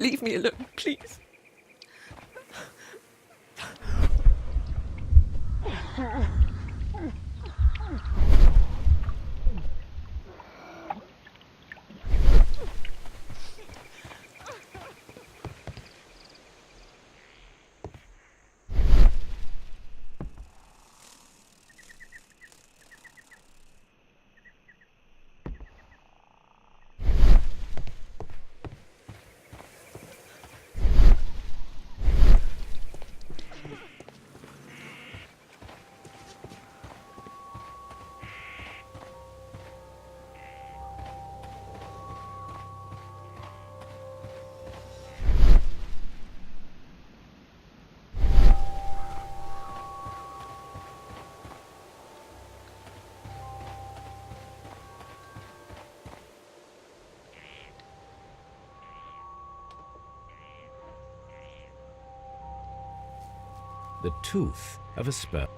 Leave me alone, please. The tooth of a spur.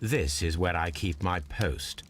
This is where I keep my post.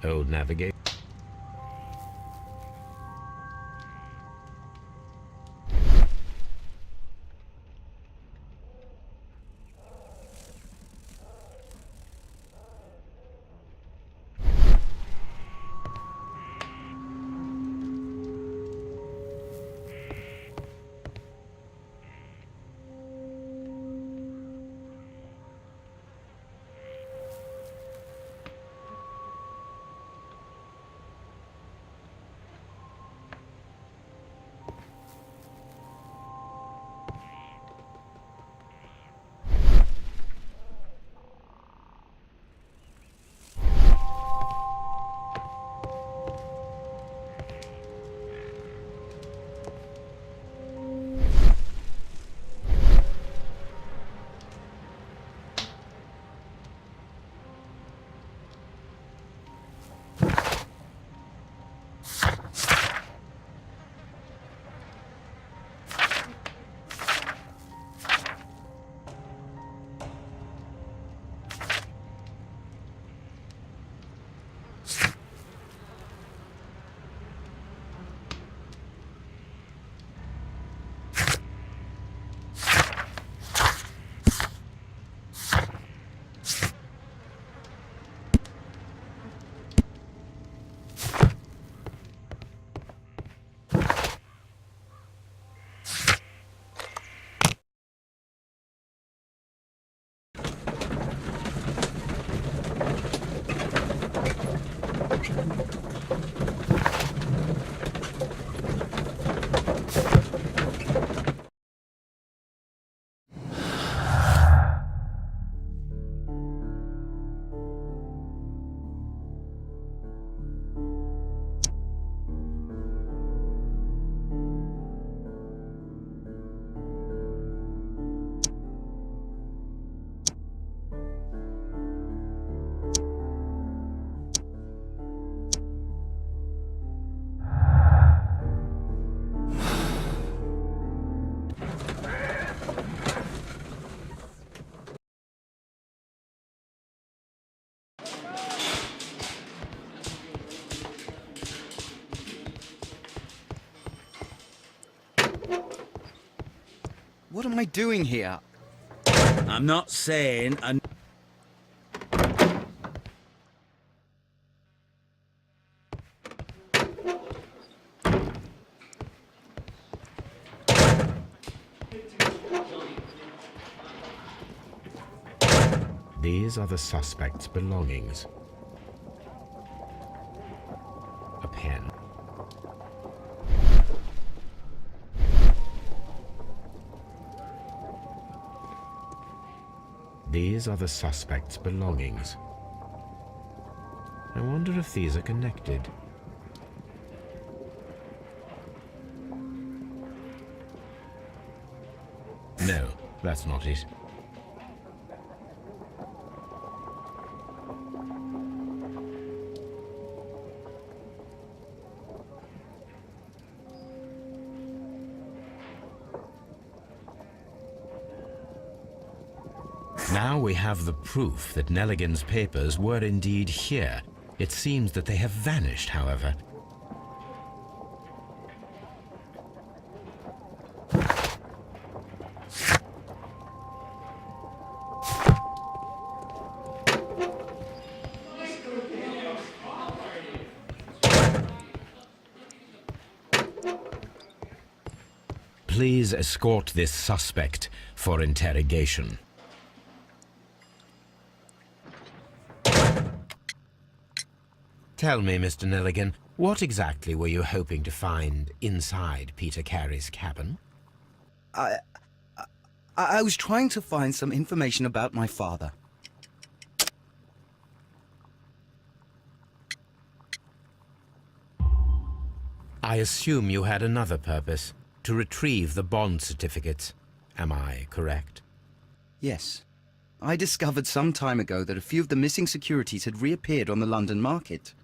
Old navigator. What am I doing here? I'm not saying These are the suspect's belongings. A pen. These are the suspect's belongings. I wonder if these are connected. No, that's not it. Now we have the proof that Nelligan's papers were indeed here. It seems that they have vanished, however. Please escort this suspect for interrogation. Tell me, Mr. Nelligan, what exactly were you hoping to find inside Peter Carey's cabin? I was trying to find some information about my father. I assume you had another purpose, to retrieve the bond certificates. Am I correct? Yes. I discovered some time ago that a few of the missing securities had reappeared on the London market.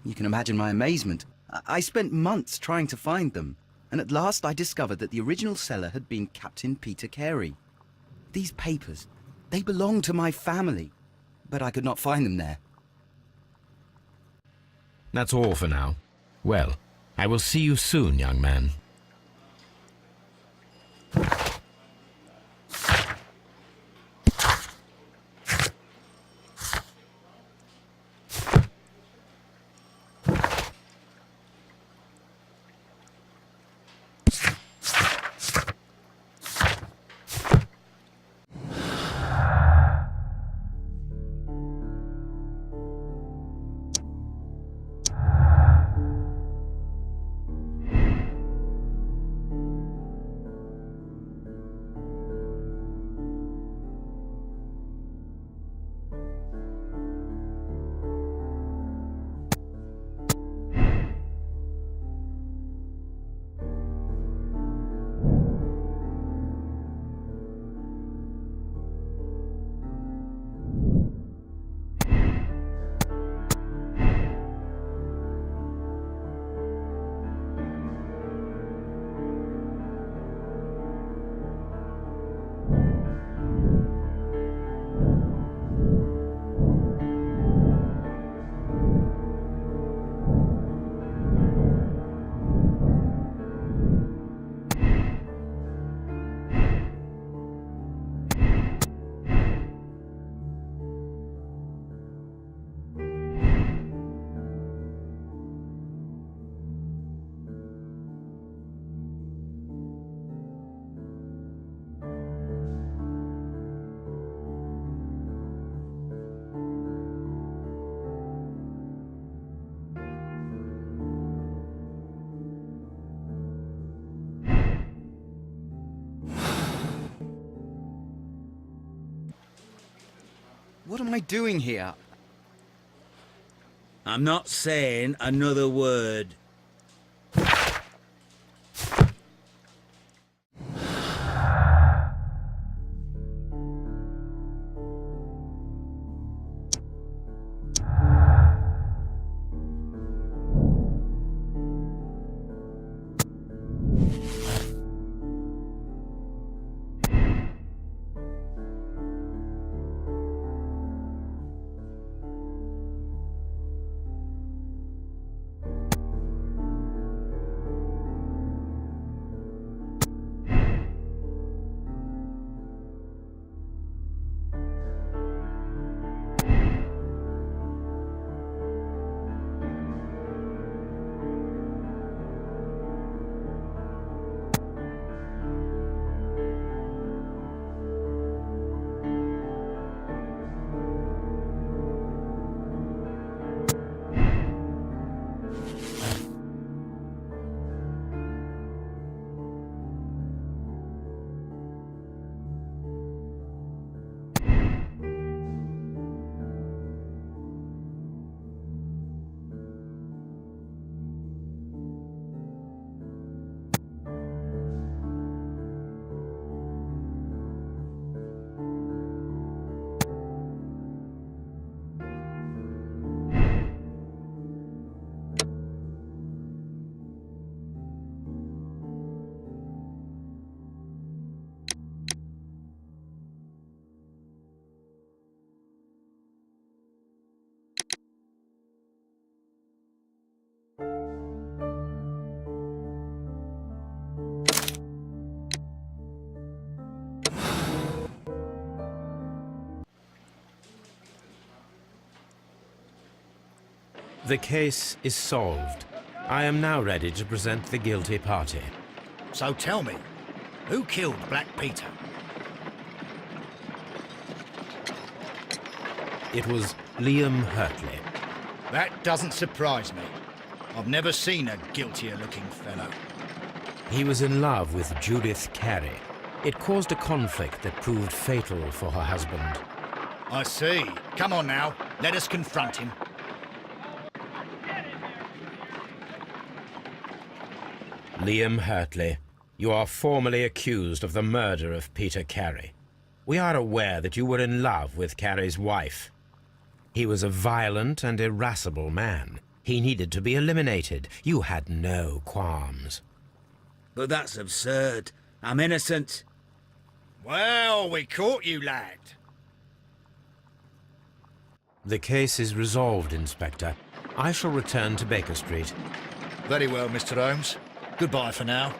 You can imagine my amazement. I spent months trying to find them, and at last I discovered that the original seller had been Captain Peter Carey. These papers, they belong to my family, but I could not find them there. That's all for now. Well, I will see you soon, young man. What am I doing here? I'm not saying another word. The case is solved. I am now ready to present the guilty party. So tell me, who killed Black Peter? It was Liam Hurtley. That doesn't surprise me. I've never seen a guiltier-looking fellow. He was in love with Judith Carey. It caused a conflict that proved fatal for her husband. I see. Come on now, let us confront him. Liam Hurtley, you are formally accused of the murder of Peter Carey. We are aware that you were in love with Carey's wife. He was a violent and irascible man. He needed to be eliminated. You had no qualms. But that's absurd. I'm innocent. Well, we caught you, lad. The case is resolved, Inspector. I shall return to Baker Street. Very well, Mr. Holmes. Goodbye for now.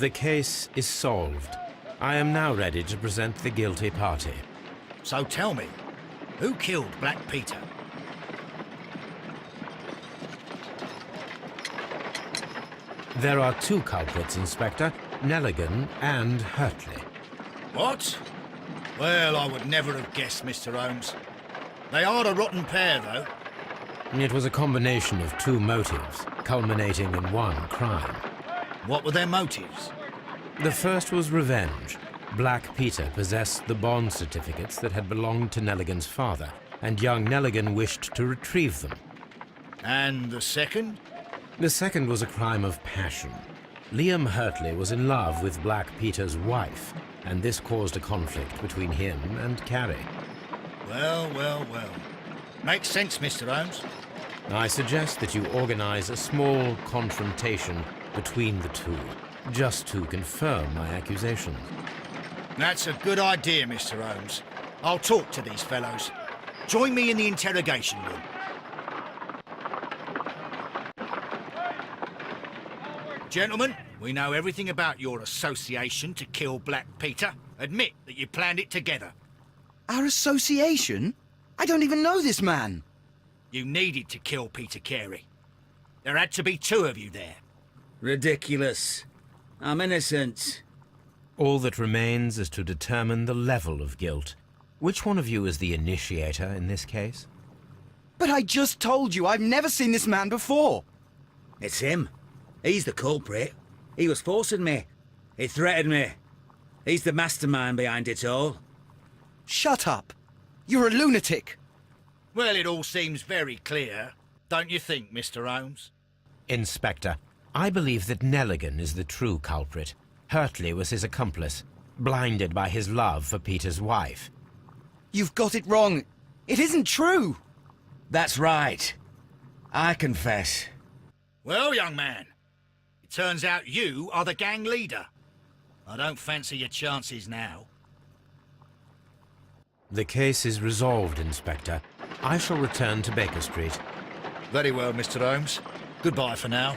The case is solved. I am now ready to present the guilty party. So tell me, who killed Black Peter? There are two culprits, Inspector, Nelligan and Hurtley. What? Well, I would never have guessed, Mr. Holmes. They are a rotten pair, though. It was a combination of two motives, culminating in one crime. What were their motives? The first was revenge. Black Peter possessed the bond certificates that had belonged to Nelligan's father, and young Nelligan wished to retrieve them. And the second? The second was a crime of passion. Liam Hurtley was in love with Black Peter's wife, and this caused a conflict between him and Carrie. Well, well, well. Makes sense, Mr. Holmes. I suggest that you organize a small confrontation between the two, just to confirm my accusations. That's a good idea, Mr. Holmes. I'll talk to these fellows. Join me in the interrogation room. Gentlemen, we know everything about your association to kill Black Peter. Admit that you planned it together. Our association? I don't even know this man. You needed to kill Peter Carey. There had to be two of you there. Ridiculous. I'm innocent. All that remains is to determine the level of guilt. Which one of you is the initiator in this case? But I just told you I've never seen this man before. It's him. He's the culprit. He was forcing me. He threatened me. He's the mastermind behind it all. Shut up. You're a lunatic. Well, it all seems very clear, don't you think, Mr. Holmes? Inspector, I believe that Nelligan is the true culprit. Hurtley was his accomplice, blinded by his love for Peter's wife. You've got it wrong. It isn't true. That's right. I confess. Well, young man, it turns out you are the gang leader. I don't fancy your chances now. The case is resolved, Inspector. I shall return to Baker Street. Very well, Mr. Holmes. Goodbye for now.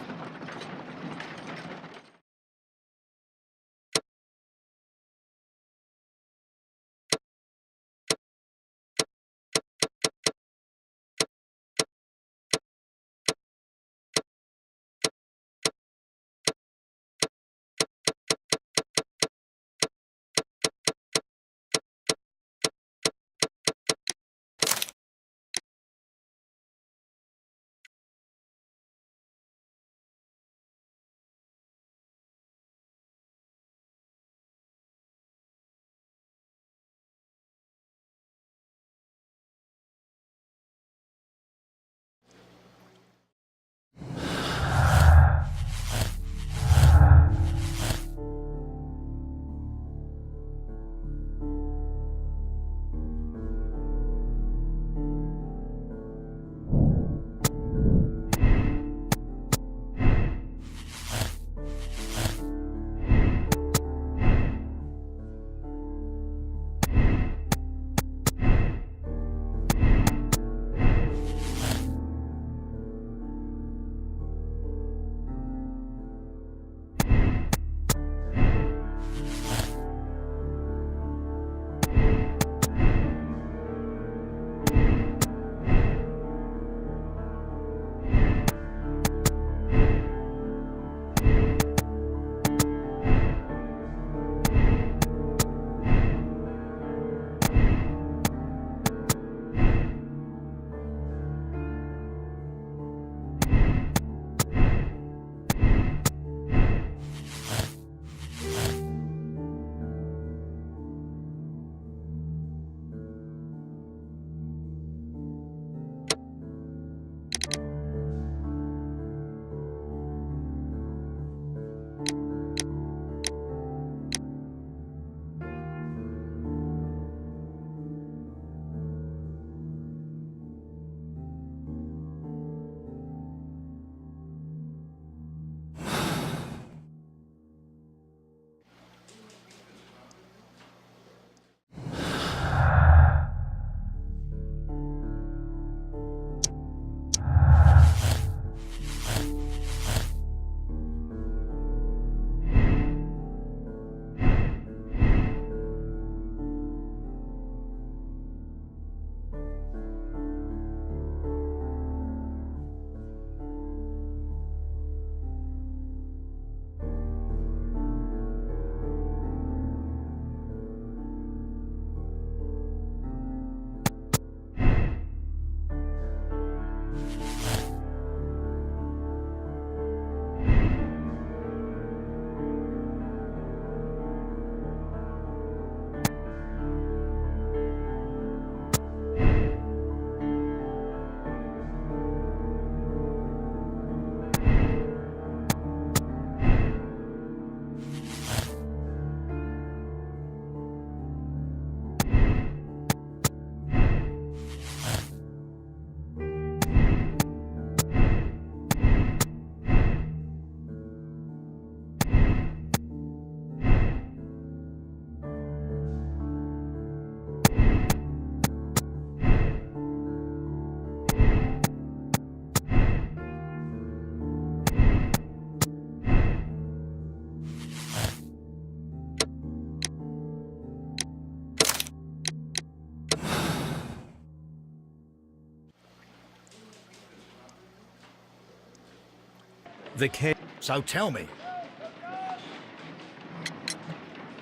The case... So tell me.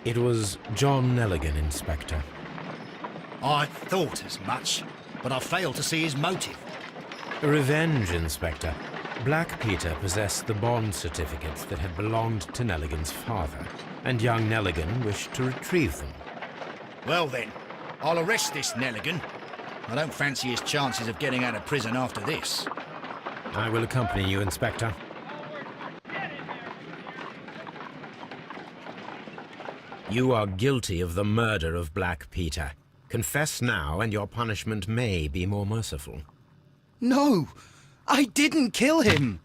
It was John Nelligan, Inspector. I thought as much, but I failed to see his motive. Revenge, Inspector. Black Peter possessed the bond certificates that had belonged to Nelligan's father, and young Nelligan wished to retrieve them. Well then, I'll arrest this Nelligan. I don't fancy his chances of getting out of prison after this. I will accompany you, Inspector. You are guilty of the murder of Black Peter. Confess now, and your punishment may be more merciful. No! I didn't kill him!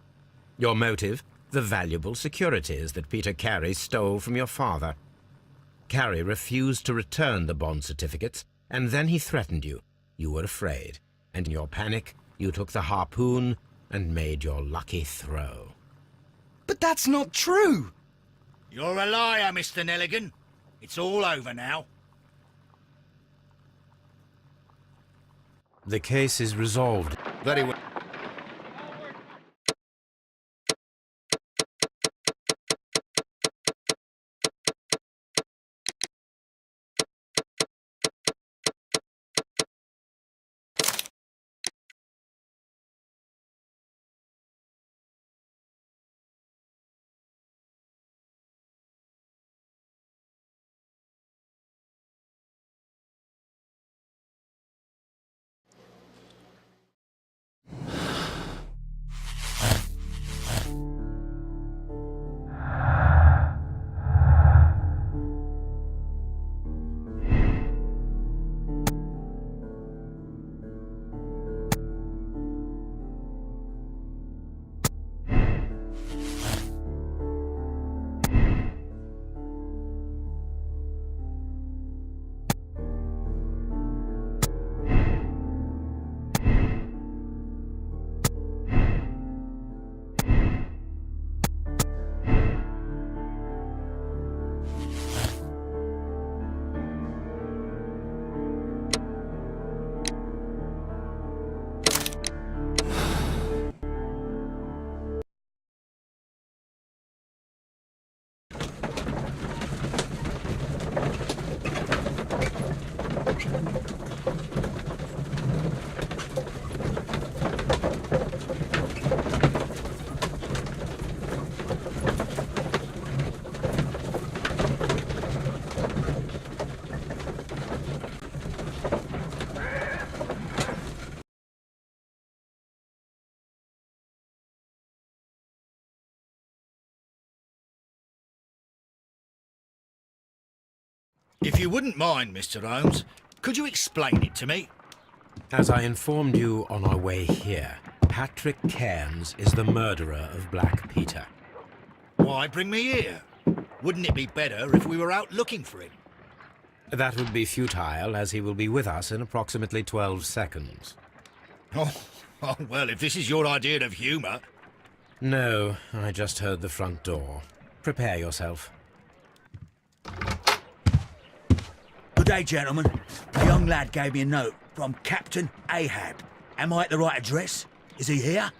Your motive? The valuable securities that Peter Carey stole from your father. Carey refused to return the bond certificates, and then he threatened you. You were afraid, and in your panic, you took the harpoon and made your lucky throw. But that's not true! You're a liar, Mr. Nelligan. It's all over now. The case is resolved. Very well. If you wouldn't mind, Mr. Holmes, could you explain it to me? As I informed you on our way here, Patrick Cairns is the murderer of Black Peter. Why bring me here? Wouldn't it be better if we were out looking for him? That would be futile, as he will be with us in approximately 12 seconds. Oh, well, if this is your idea of humour... No, I just heard the front door. Prepare yourself. Good day, gentlemen. A young lad gave me a note from Captain Ahab. Am I at the right address? Is he here?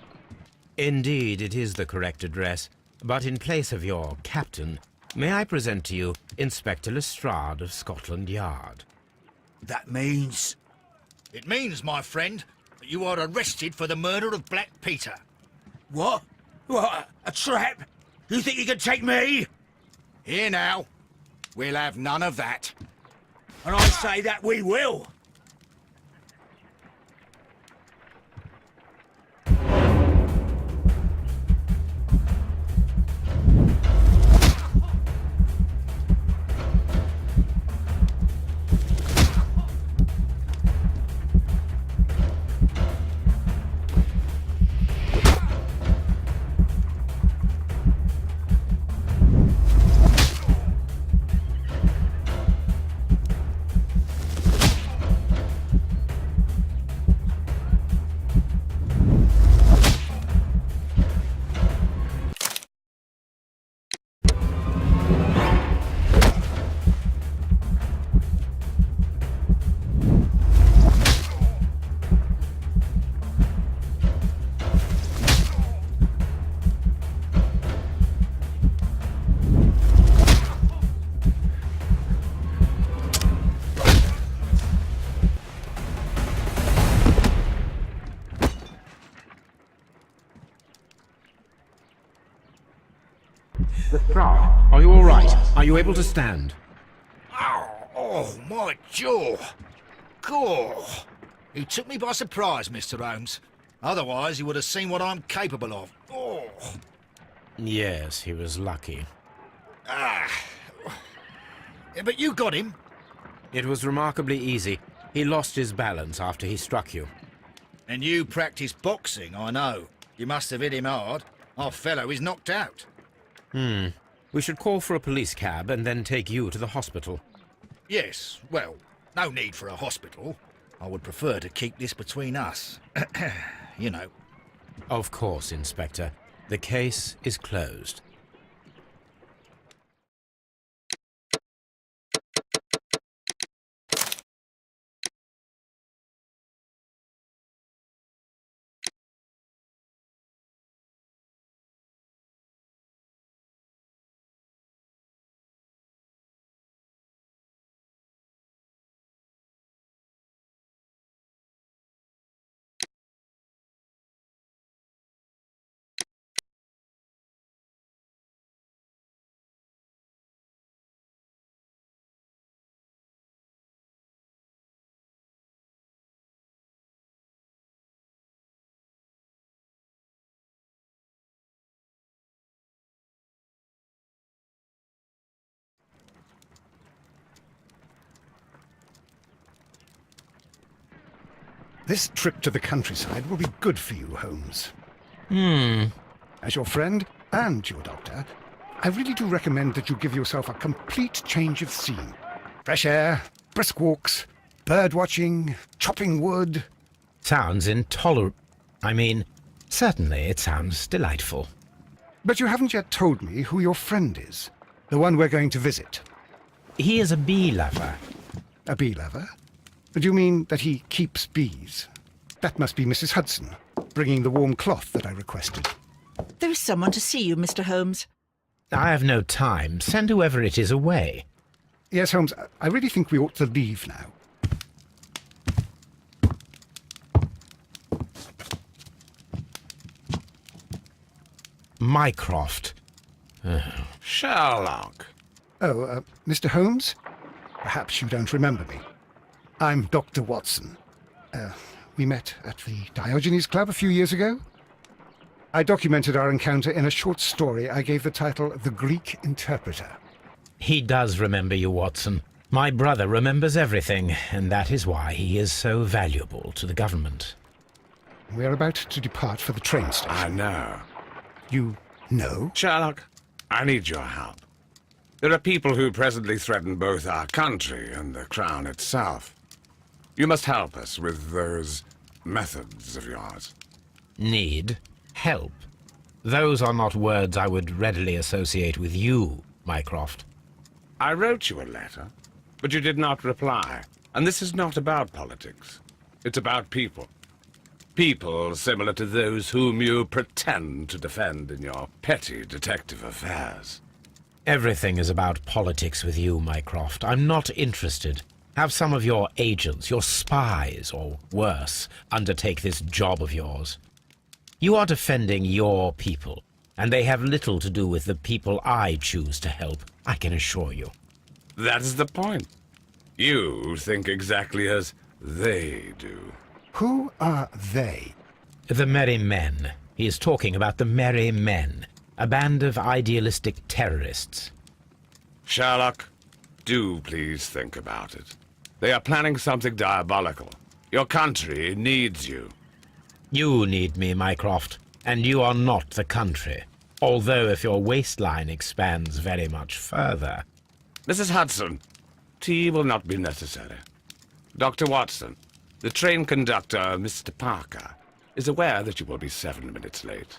Indeed, it is the correct address. But in place of your captain, may I present to you Inspector Lestrade of Scotland Yard? That means... It means, my friend, that you are arrested for the murder of Black Peter. What? What? A trap? You think you can take me? Here now. We'll have none of that. And I say that we will. Are you able to stand? Oh, my jaw. Gore. You took me by surprise, Mr. Holmes. Otherwise, you would have seen what I'm capable of. Oh. Yes, he was lucky. Yeah, but you got him. It was remarkably easy. He lost his balance after he struck you. And you practice boxing, I know. You must have hit him hard. Our fellow is knocked out. We should call for a police cab and then take you to the hospital. Yes, well, no need for a hospital. I would prefer to keep this between us. You know. Of course, Inspector. The case is closed. This trip to the countryside will be good for you, Holmes. As your friend and your doctor, I really do recommend that you give yourself a complete change of scene. Fresh air, brisk walks, bird watching, chopping wood. Sounds intolerable. I mean, certainly it sounds delightful. But you haven't yet told me who your friend is, the one we're going to visit. He is a bee lover. A bee lover? Do you mean that he keeps bees? That must be Mrs. Hudson, bringing the warm cloth that I requested. There is someone to see you, Mr. Holmes. I have no time. Send whoever it is away. Yes, Holmes, I really think we ought to leave now. Mycroft. Sherlock. Oh, Mr. Holmes? Perhaps you don't remember me. I'm Dr. Watson. We met at the Diogenes Club a few years ago. I documented our encounter in a short story I gave the title The Greek Interpreter. He does remember you, Watson. My brother remembers everything, and that is why he is so valuable to the government. We're about to depart for the train station. I know. You know? Sherlock, I need your help. There are people who presently threaten both our country and the Crown itself. You must help us with those methods of yours. Need? Help? Those are not words I would readily associate with you, Mycroft. I wrote you a letter, but you did not reply. And this is not about politics. It's about people. People similar to those whom you pretend to defend in your petty detective affairs. Everything is about politics with you, Mycroft. I'm not interested. Have some of your agents, your spies, or worse, undertake this job of yours. You are defending your people, and they have little to do with the people I choose to help, I can assure you. That is the point. You think exactly as they do. Who are they? The Merry Men. He is talking about the Merry Men, a band of idealistic terrorists. Sherlock, do please think about it. They are planning something diabolical. Your country needs you. You need me, Mycroft, and you are not the country. Although if your waistline expands very much further. Mrs. Hudson, tea will not be necessary. Dr. Watson, the train conductor, Mr. Parker, is aware that you will be 7 minutes late.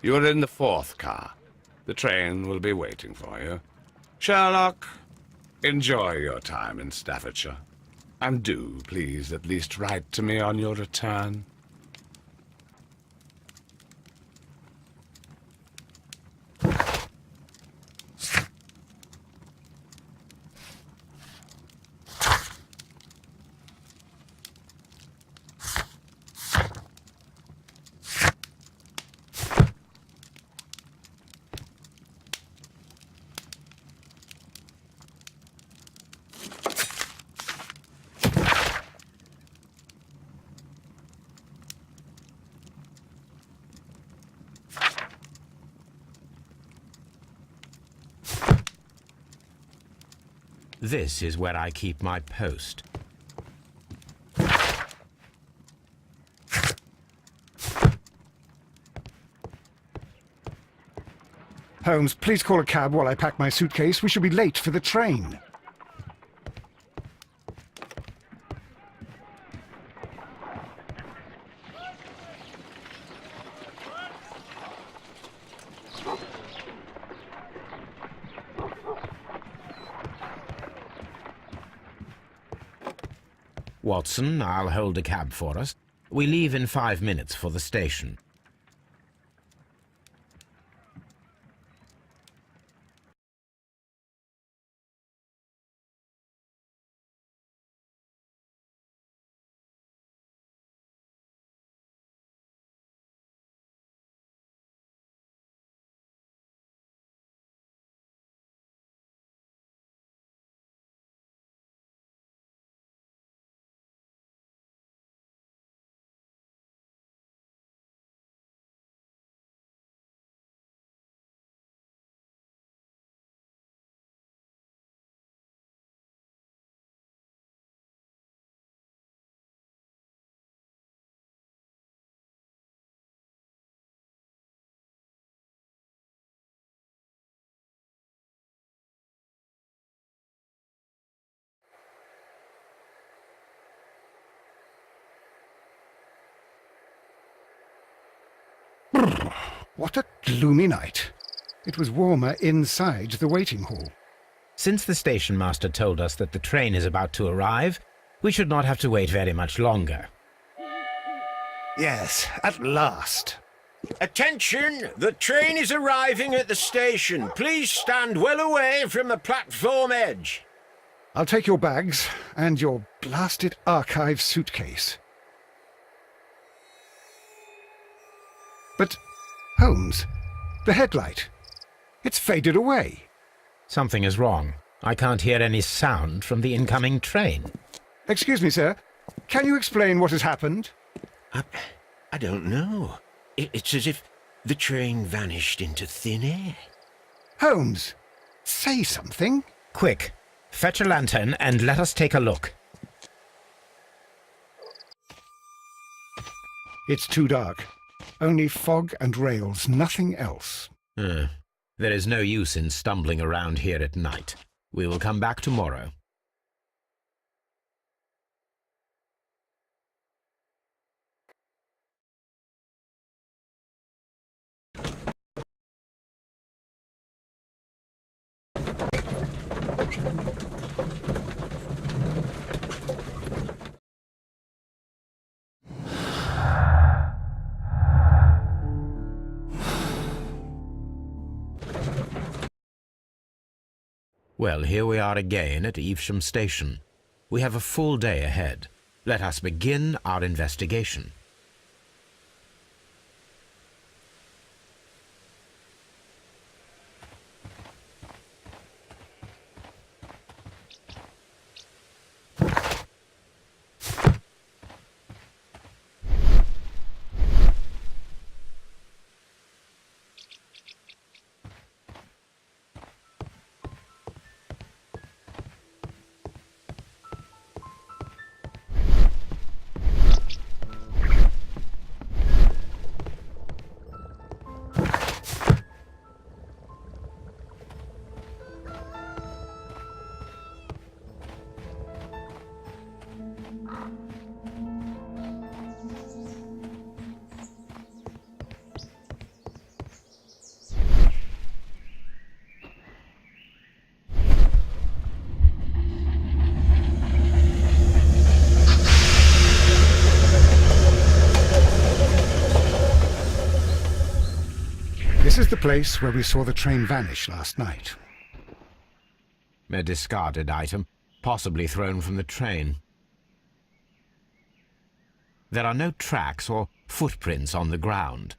You are in the 4th car. The train will be waiting for you. Sherlock, enjoy your time in Staffordshire. And do, please, at least write to me on your return. This is where I keep my post. Holmes, please call a cab while I pack my suitcase. We shall be late for the train. Watson, I'll hold a cab for us. We leave in 5 minutes for the station. What a gloomy night. It was warmer inside the waiting hall. Since the station master told us that the train is about to arrive, we should not have to wait very much longer. Yes, at last. Attention! The train is arriving at the station. Please stand well away from the platform edge. I'll take your bags and your blasted archive suitcase. But, Holmes, the headlight. It's faded away. Something is wrong. I can't hear any sound from the incoming train. Excuse me, sir. Can you explain what has happened? I don't know. It's as if the train vanished into thin air. Holmes, say something. Quick, fetch a lantern and let us take a look. It's too dark. Only fog and rails, nothing else. There is no use in stumbling around here at night. We will come back tomorrow. Well, here we are again at Evesham Station. We have a full day ahead. Let us begin our investigation. This is the place where we saw the train vanish last night. A discarded item, possibly thrown from the train. There are no tracks or footprints on the ground.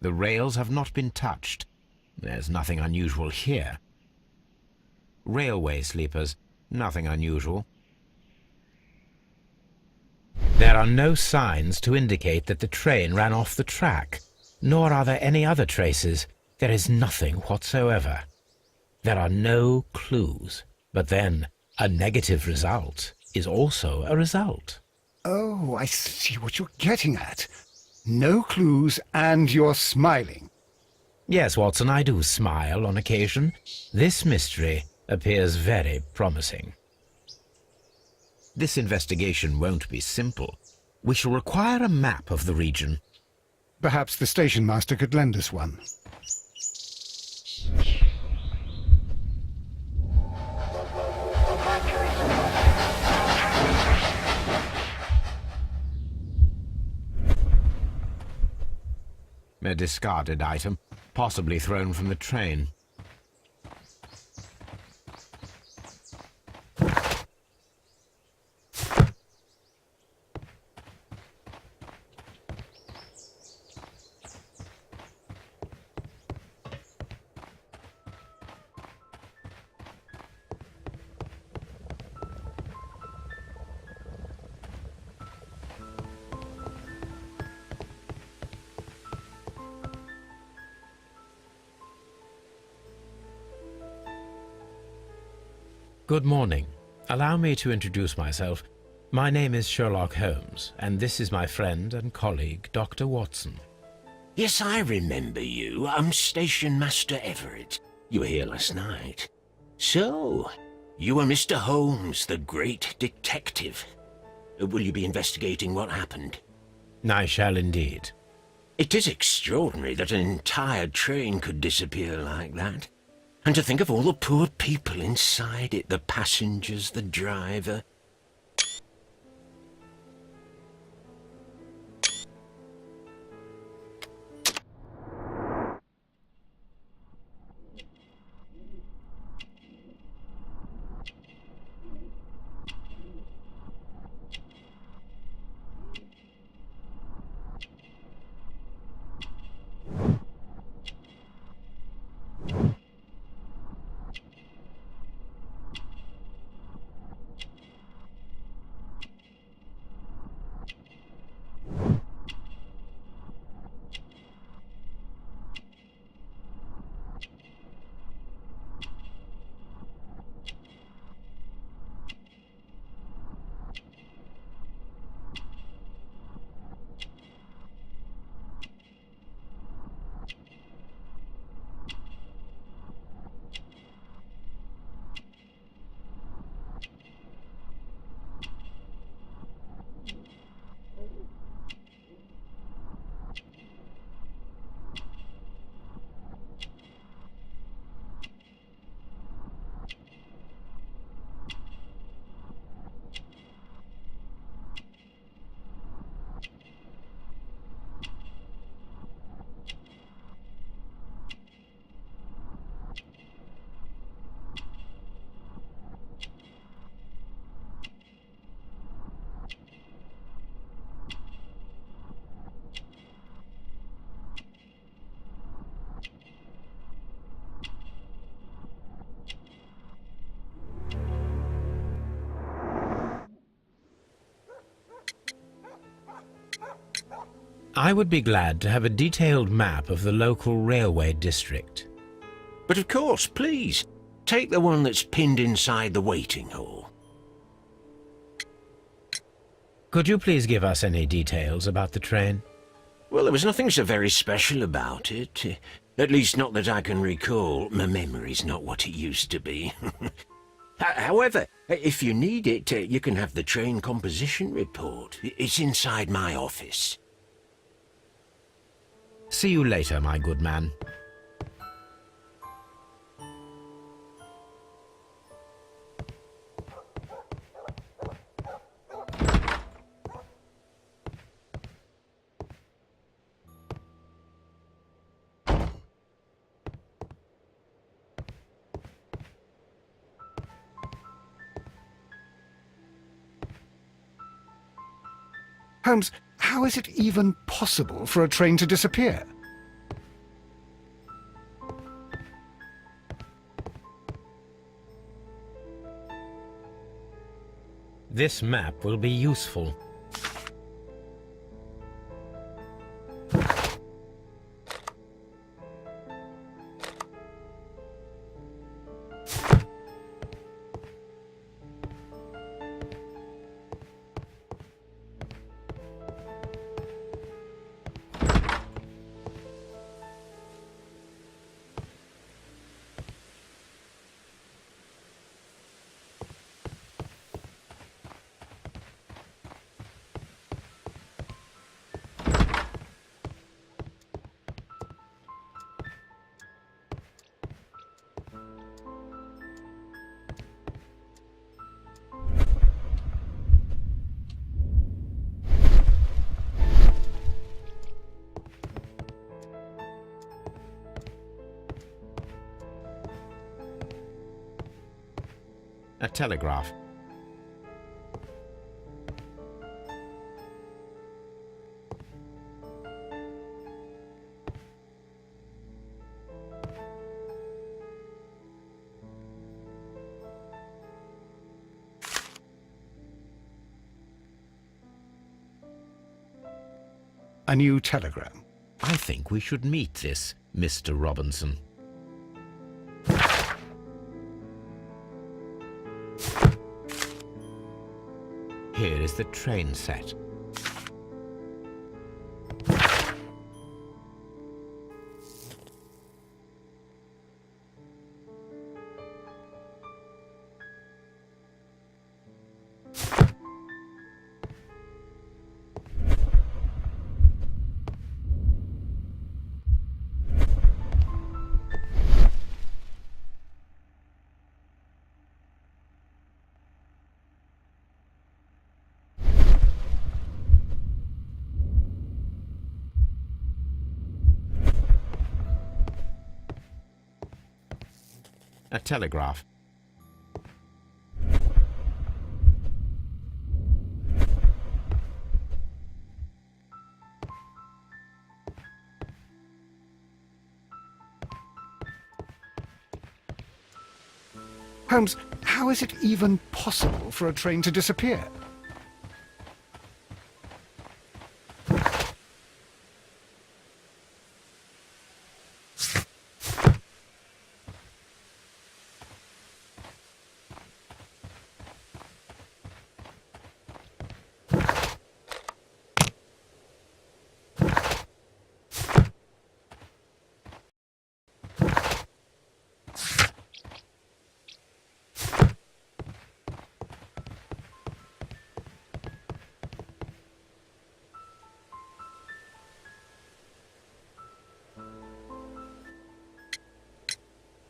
The rails have not been touched. There's nothing unusual here. Railway sleepers, nothing unusual. There are no signs to indicate that the train ran off the track, nor are there any other traces. There is nothing whatsoever. There are no clues. But then, a negative result is also a result. Oh, I see what you're getting at. No clues, and you're smiling. Yes, Watson, I do smile on occasion. This mystery appears very promising. This investigation won't be simple. We shall require a map of the region. Perhaps the station master could lend us one. A discarded item, possibly thrown from the train. Good morning. Allow me to introduce myself. My name is Sherlock Holmes, and this is my friend and colleague, Dr. Watson. Yes, I remember you. I'm Station Master Everett. You were here last night. So, you are Mr. Holmes, the great detective. Will you be investigating what happened? I shall indeed. It is extraordinary that an entire train could disappear like that. And to think of all the poor people inside it, the passengers, the driver. I would be glad to have a detailed map of the local railway district. But of course, please, take the one that's pinned inside the waiting hall. Could you please give us any details about the train? Well, there was nothing so very special about it. At least not that I can recall. My memory's not what it used to be. However, if you need it, you can have the train composition report. It's inside my office. See you later, my good man. Holmes, how is it even possible for a train to disappear? This map will be useful. A telegraph. A new telegram. I think we should meet this Mr. Robinson. Here is the train set. A telegraph. Holmes, how is it even possible for a train to disappear?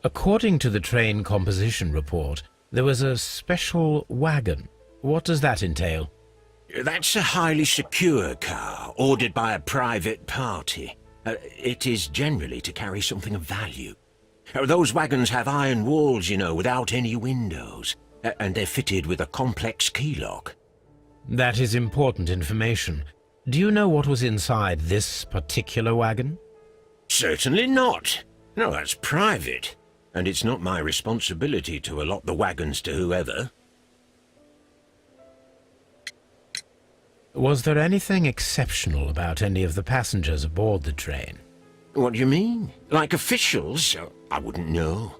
According to the train composition report, there was a special wagon. What does that entail? That's a highly secure car, ordered by a private party. It is generally to carry something of value. Those wagons have iron walls, you know, without any windows, and they're fitted with a complex key lock. That is important information. Do you know what was inside this particular wagon? Certainly not. No, that's private. And it's not my responsibility to allot the wagons to whoever. Was there anything exceptional about any of the passengers aboard the train? What do you mean? Like officials? I wouldn't know.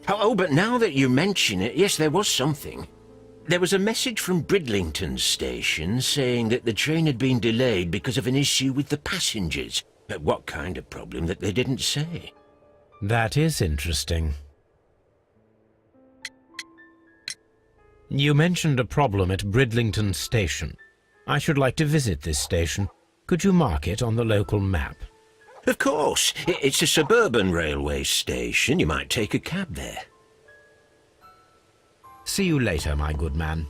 Oh, but now that you mention it, yes, there was something. There was a message from Bridlington station saying that the train had been delayed because of an issue with the passengers. But what kind of problem that they didn't say? That is interesting. You mentioned a problem at Bridlington Station. I should like to visit this station. Could you mark it on the local map? Of course. It's a suburban railway station. You might take a cab there. See you later, my good man.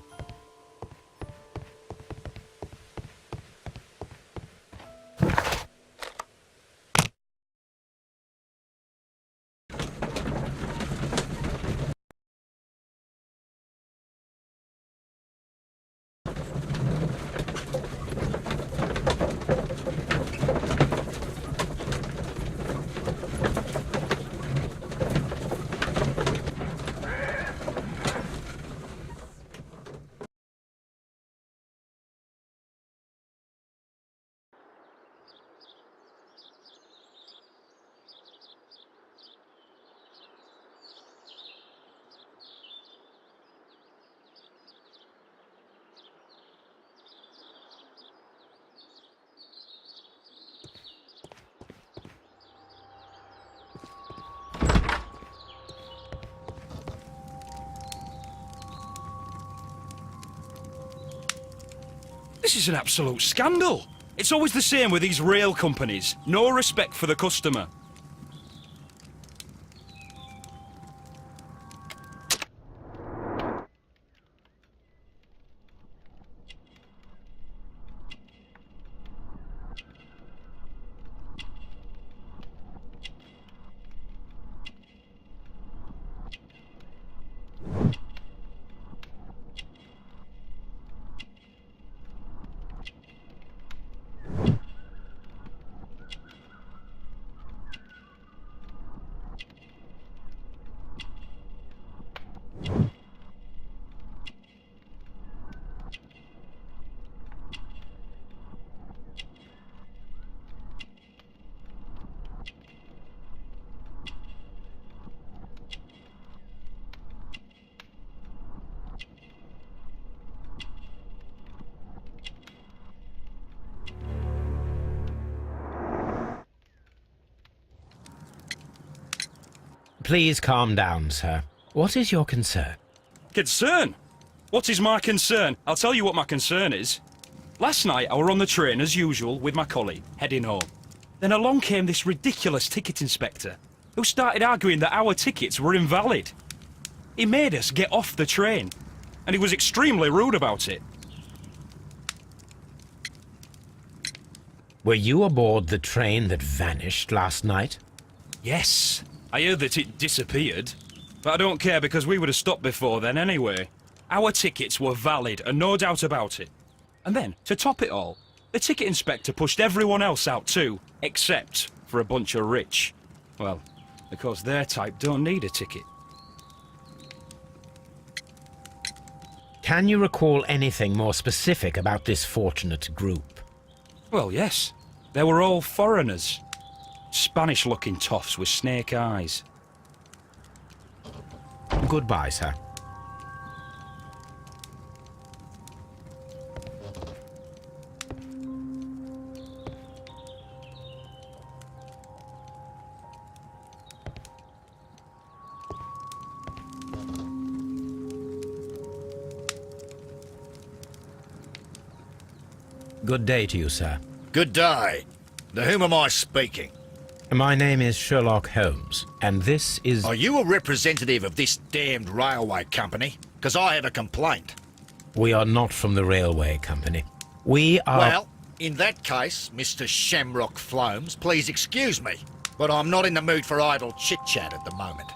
This is an absolute scandal. It's always the same with these rail companies. No respect for the customer. Please calm down, sir. What is your concern? Concern? What is my concern? I'll tell you what my concern is. Last night I were on the train as usual with my colleague, heading home. Then along came this ridiculous ticket inspector, who started arguing that our tickets were invalid. He made us get off the train, and he was extremely rude about it. Were you aboard the train that vanished last night? Yes, I heard that it disappeared. But I don't care because we would have stopped before then anyway. Our tickets were valid and no doubt about it. And then, to top it all, the ticket inspector pushed everyone else out too, except for a bunch of rich. Well, because their type don't need a ticket. Can you recall anything more specific about this fortunate group? Well, yes. They were all foreigners. Spanish-looking toffs with snake eyes. Goodbye, sir. Good day to you, sir. Good day. To whom am I speaking? My name is Sherlock Holmes, and this is... Are you a representative of this damned railway company? Because I have a complaint. We are not from the railway company. We are... Well, in that case, Mr. Shamrock Flomes, please excuse me, but I'm not in the mood for idle chit-chat at the moment.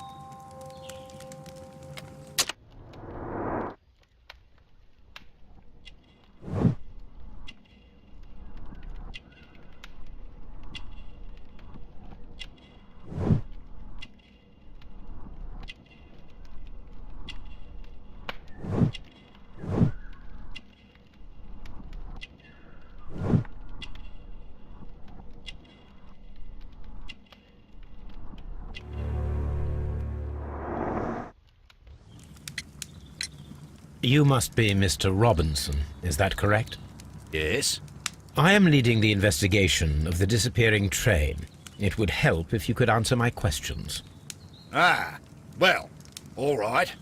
You must be Mr. Robinson, is that correct? Yes? I am leading the investigation of the disappearing train. It would help if you could answer my questions. Ah, well, all right.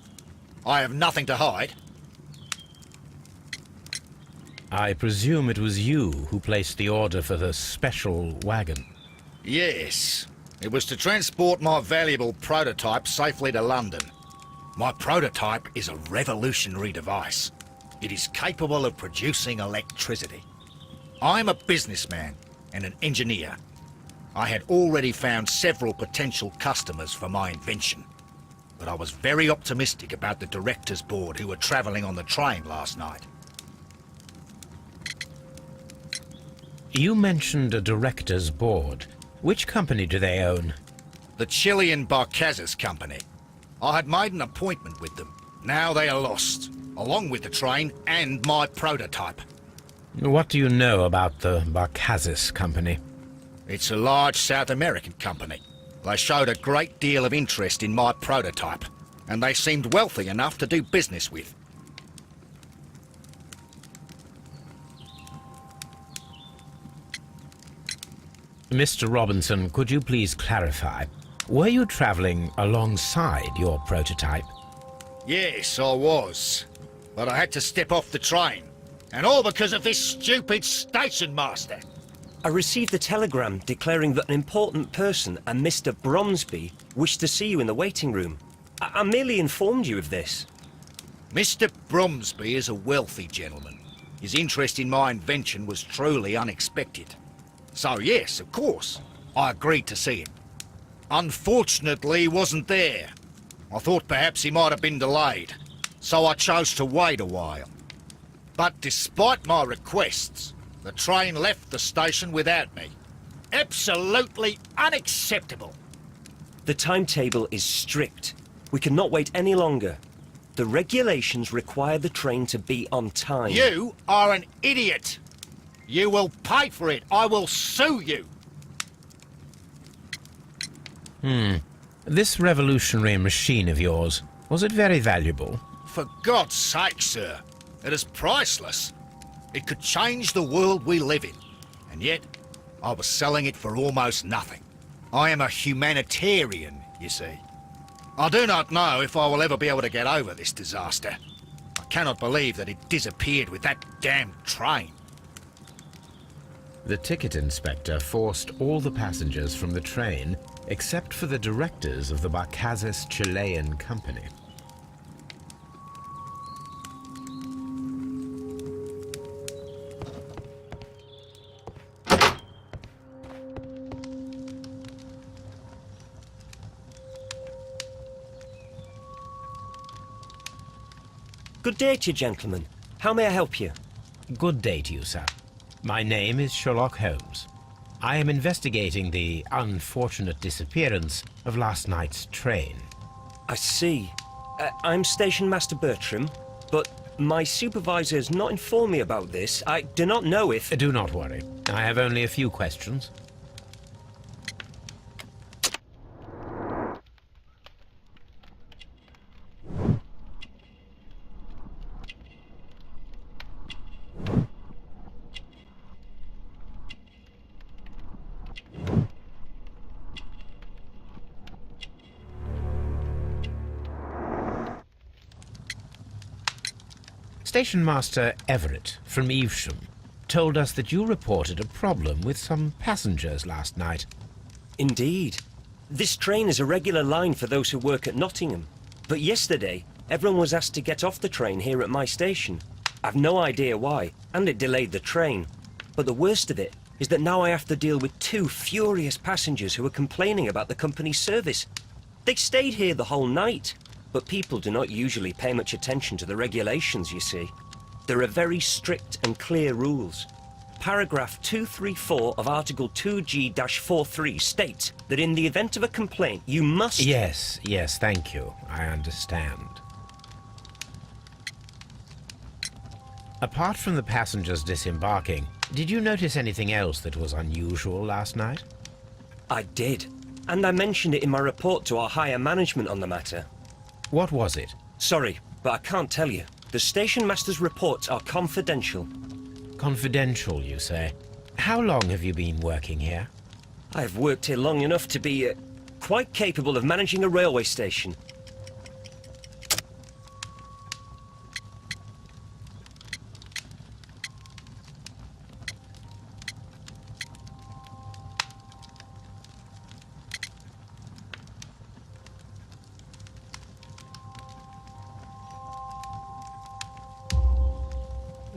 I have nothing to hide. I presume it was you who placed the order for the special wagon. Yes. It was to transport my valuable prototype safely to London. My prototype is a revolutionary device. It is capable of producing electricity. I'm a businessman and an engineer. I had already found several potential customers for my invention, but I was very optimistic about the directors' board who were travelling on the train last night. You mentioned a director's board. Which company do they own? The Chilean Barcazes Company. I had made an appointment with them. Now they are lost, along with the train and my prototype. What do you know about the Barcazes Company? It's a large South American company. They showed a great deal of interest in my prototype, and they seemed wealthy enough to do business with. Mr. Robinson, could you please clarify? Were you traveling alongside your prototype? Yes, I was. But I had to step off the train. And all because of this stupid station master. I received a telegram declaring that an important person, a Mr. Bromsby, wished to see you in the waiting room. I merely informed you of this. Mr. Bromsby is a wealthy gentleman. His interest in my invention was truly unexpected. So yes, of course, I agreed to see him. Unfortunately, he wasn't there. I thought perhaps he might have been delayed, so I chose to wait a while. But despite my requests, the train left the station without me. Absolutely unacceptable. The timetable is strict. We cannot wait any longer. The regulations require the train to be on time. You are an idiot. You will pay for it. I will sue you. This revolutionary machine of yours, was it very valuable? For God's sake, sir. It is priceless. It could change the world we live in. And yet, I was selling it for almost nothing. I am a humanitarian, you see. I do not know if I will ever be able to get over this disaster. I cannot believe that it disappeared with that damn train. The ticket inspector forced all the passengers from the train except for the directors of the Barcazes Chilean Company. Good day to you, gentlemen. How may I help you? Good day to you, sir. My name is Sherlock Holmes. I am investigating the unfortunate disappearance of last night's train. I see. I'm Station Master Bertram, but my supervisor has not informed me about this. I do not know if... Do not worry. I have only a few questions. Station Master Everett from Evesham told us that you reported a problem with some passengers last night. Indeed. This train is a regular line for those who work at Nottingham. But yesterday, everyone was asked to get off the train here at my station. I've no idea why, and it delayed the train. But the worst of it is that now I have to deal with 2 furious passengers who are complaining about the company's service. They stayed here the whole night. But people do not usually pay much attention to the regulations, you see. There are very strict and clear rules. Paragraph 234 of Article 2G-43 states that in the event of a complaint, you must... Yes, thank you. I understand. Apart from the passengers disembarking, did you notice anything else that was unusual last night? I did. And I mentioned it in my report to our higher management on the matter. What was it? Sorry, but I can't tell you. The station master's reports are confidential. Confidential, you say? How long have you been working here? I have worked here long enough to be quite capable of managing a railway station.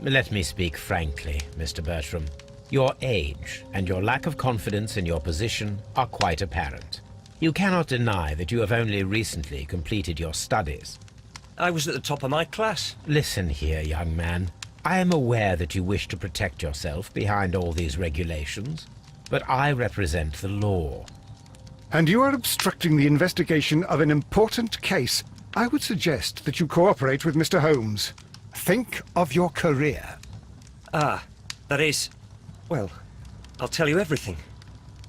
Let me speak frankly, Mr. Bertram. Your age and your lack of confidence in your position are quite apparent. You cannot deny that you have only recently completed your studies. I was at the top of my class. Listen here, young man. I am aware that you wish to protect yourself behind all these regulations, but I represent the law. And you are obstructing the investigation of an important case. I would suggest that you cooperate with Mr. Holmes. Think of your career. Ah, that is... Well, I'll tell you everything.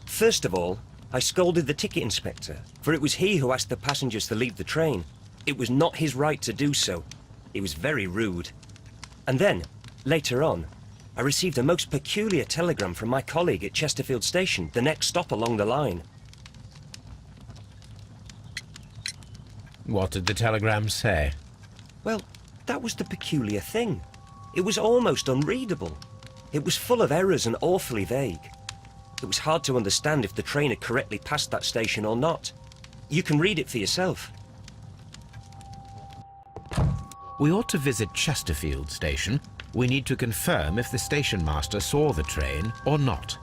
First of all, I scolded the ticket inspector, for it was he who asked the passengers to leave the train. It was not his right to do so. He was very rude. And then, later on, I received a most peculiar telegram from my colleague at Chesterfield Station, the next stop along the line. What did the telegram say? Well, that was the peculiar thing. It was almost unreadable. It was full of errors and awfully vague. It was hard to understand if the train had correctly passed that station or not. You can read it for yourself. We ought to visit Chesterfield Station. We need to confirm if the station master saw the train or not.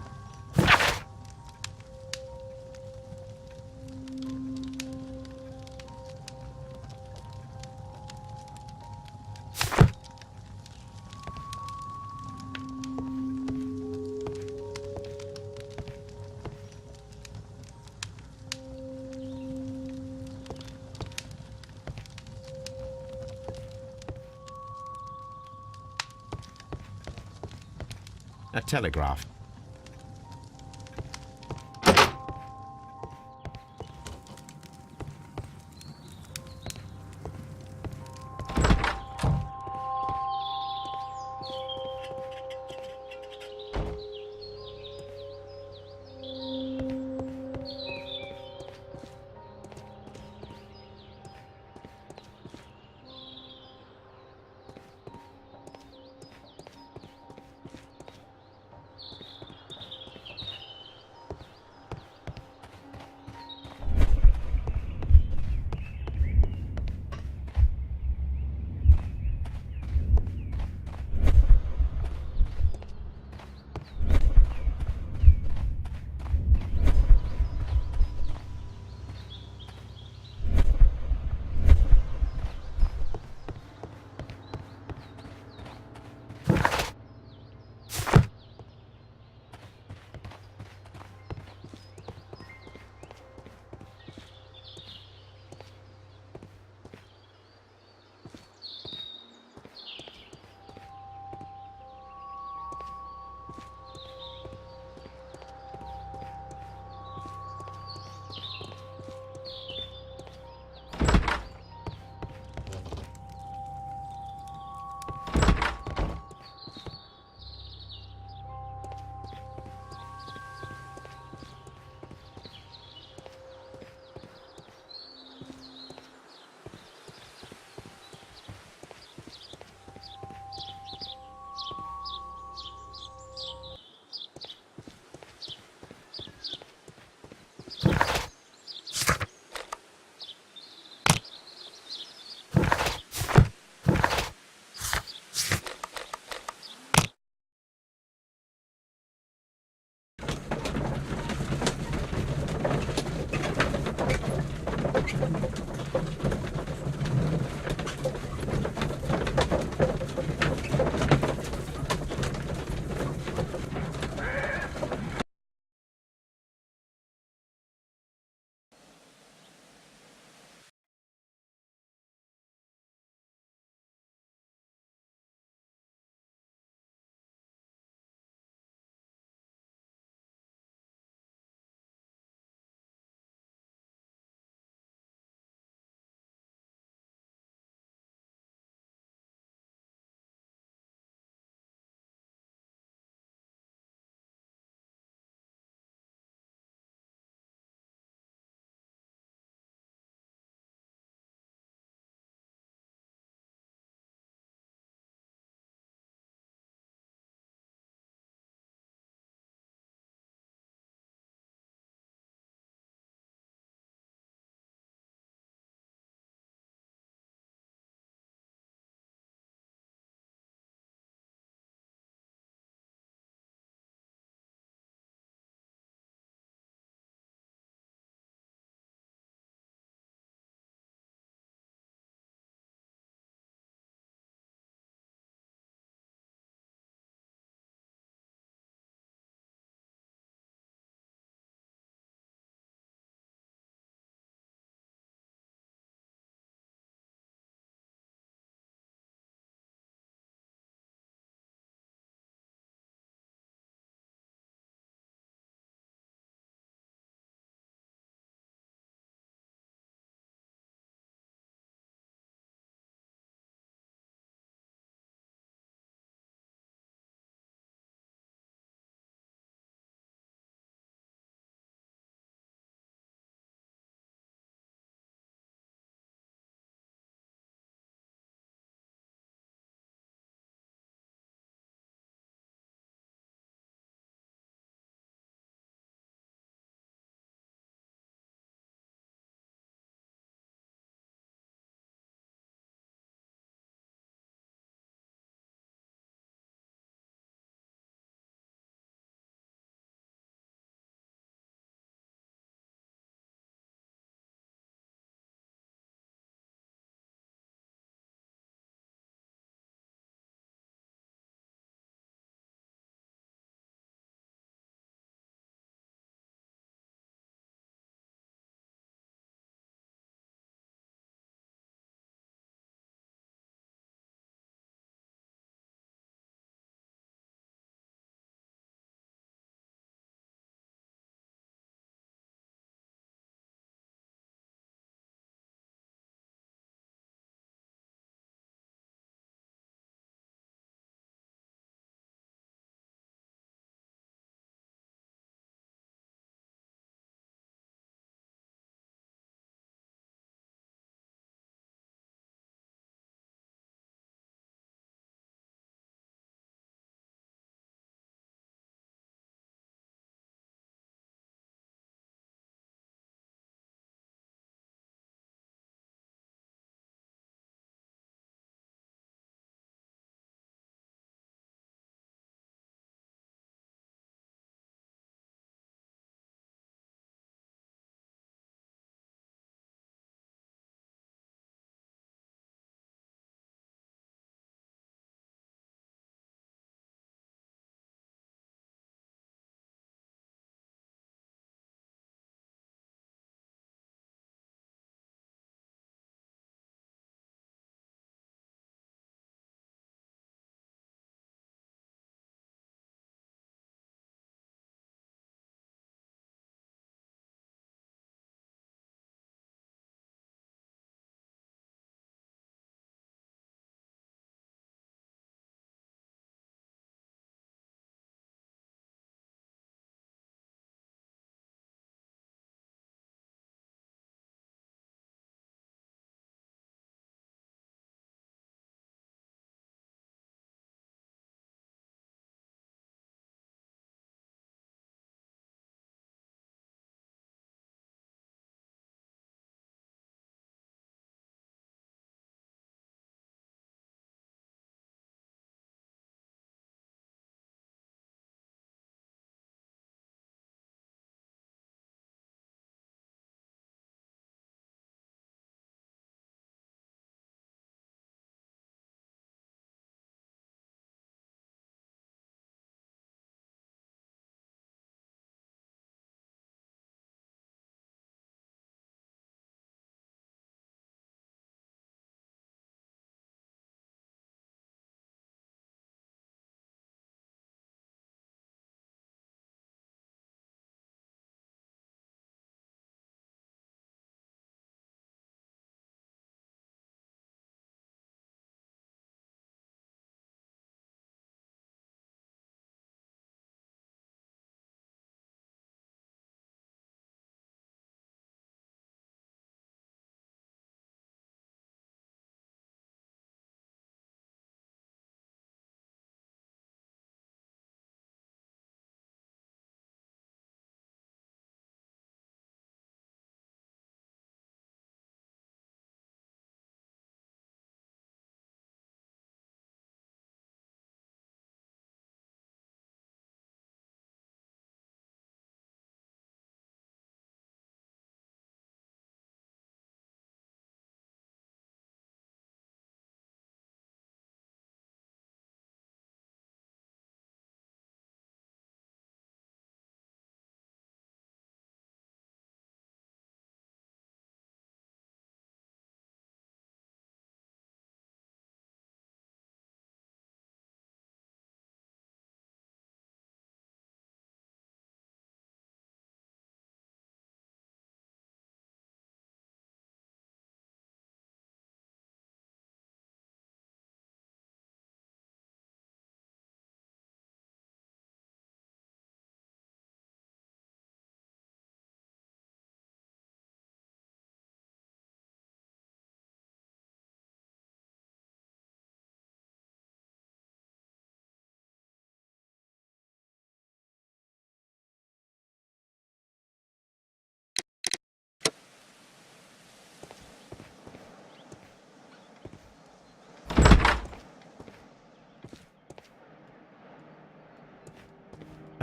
A telegraph.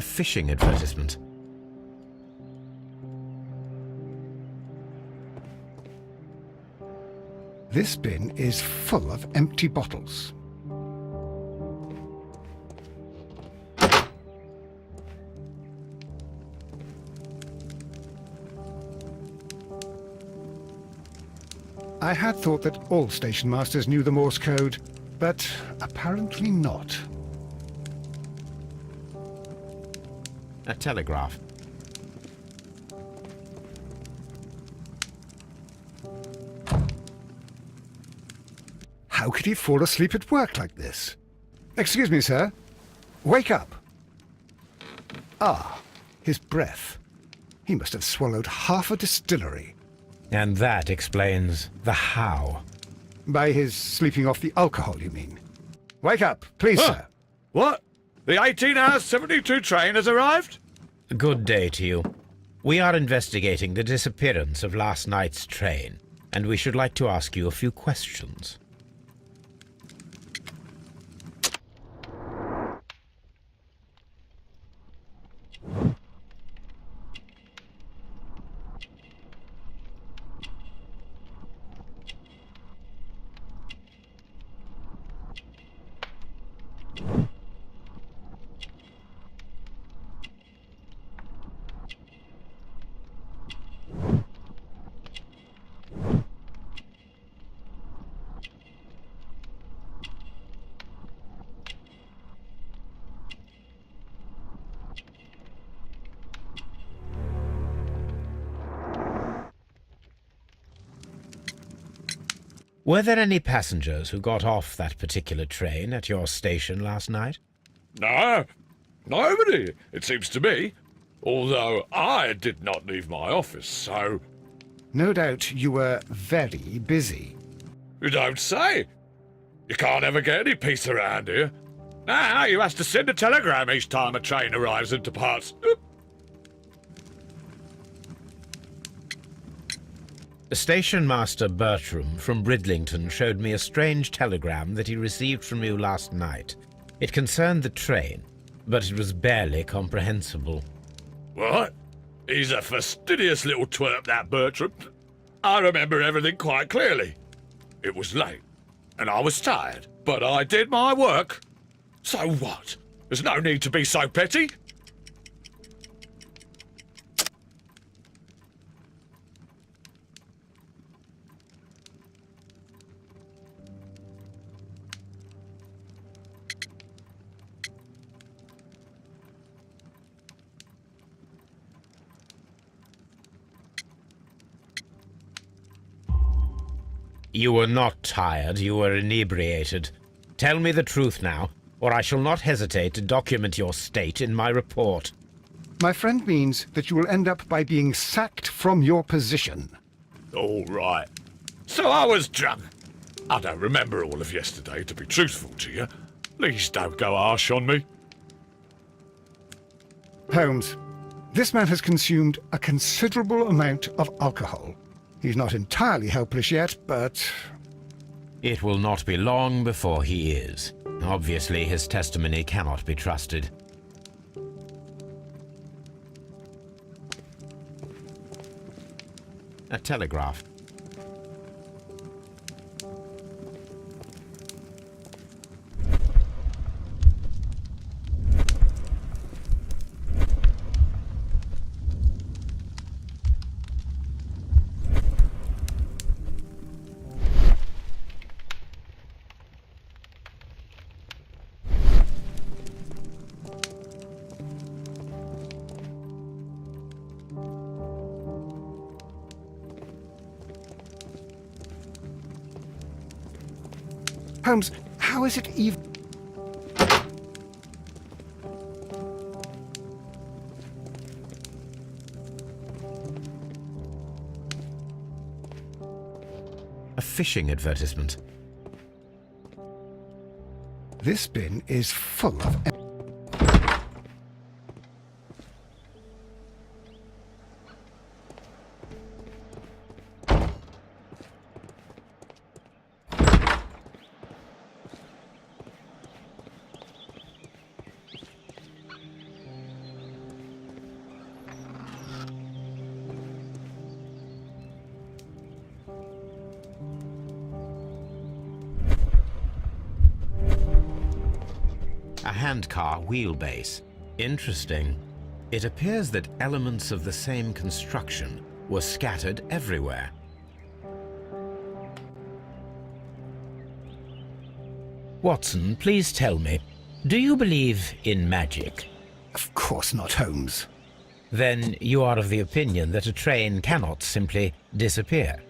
A fishing advertisement. This bin is full of empty bottles. I had thought that all station masters knew the Morse code, but apparently not. A telegraph. How could he fall asleep at work like this? Excuse me, sir. Wake up. Ah, his breath. He must have swallowed half a distillery. And that explains the how. By his sleeping off the alcohol, you mean? Wake up, please, sir. What? The 18 hours 72 train has arrived? Good day to you. We are investigating the disappearance of last night's train, and we should like to ask you a few questions. Were there any passengers who got off that particular train at your station last night? No, nobody, it seems to me. Although I did not leave my office, so... No doubt you were very busy. You don't say. You can't ever get any peace around here. Now you have to send a telegram each time a train arrives and departs. Station Master Bertram from Bridlington showed me a strange telegram that he received from you last night. It concerned the train, but it was barely comprehensible. What? He's a fastidious little twerp, that Bertram. I remember everything quite clearly. It was late, and I was tired, but I did my work. So what? There's no need to be so petty. You were not tired, you were inebriated. Tell me the truth now, or I shall not hesitate to document your state in my report. My friend means that you will end up by being sacked from your position. All right. So I was drunk. I don't remember all of yesterday, to be truthful to you. Please don't go harsh on me. Holmes, this man has consumed a considerable amount of alcohol. He's not entirely helpless yet, but... It will not be long before he is. Obviously, his testimony cannot be trusted. A telegraph. Holmes, how is it even... A fishing advertisement. This bin is full of... A handcar wheelbase. Interesting. It appears that elements of the same construction were scattered everywhere. Watson, please tell me, do you believe in magic? Of course not, Holmes. Then you are of the opinion that a train cannot simply disappear.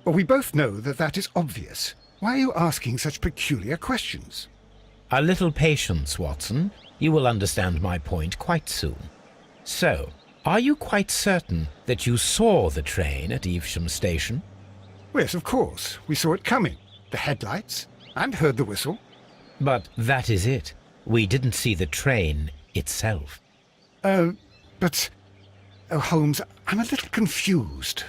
Well, we both know that that is obvious. Why are you asking such peculiar questions? A little patience, Watson. You will understand my point quite soon. So, are you quite certain that you saw the train at Evesham Station? Yes, of course. We saw it coming. The headlights. And heard the whistle. But that is it. We didn't see the train itself. But... Oh, Holmes, I'm a little confused.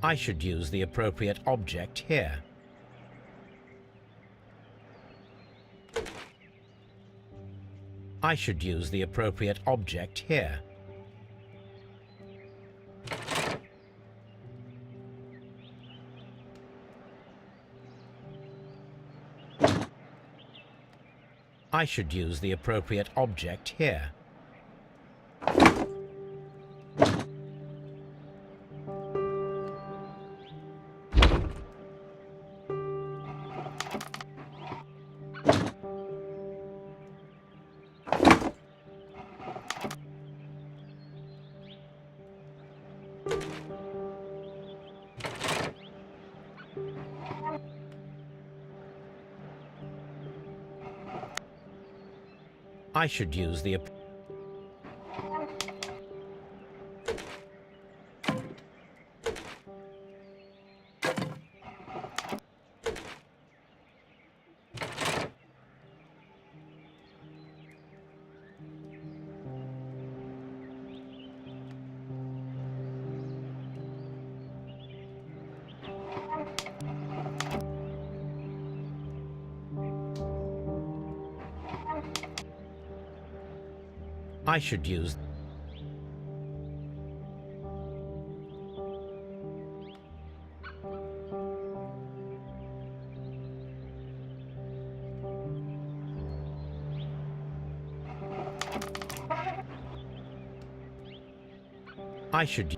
I should use the appropriate object here. I should use the appropriate object here. I should use the appropriate object here. I should use the I should use I should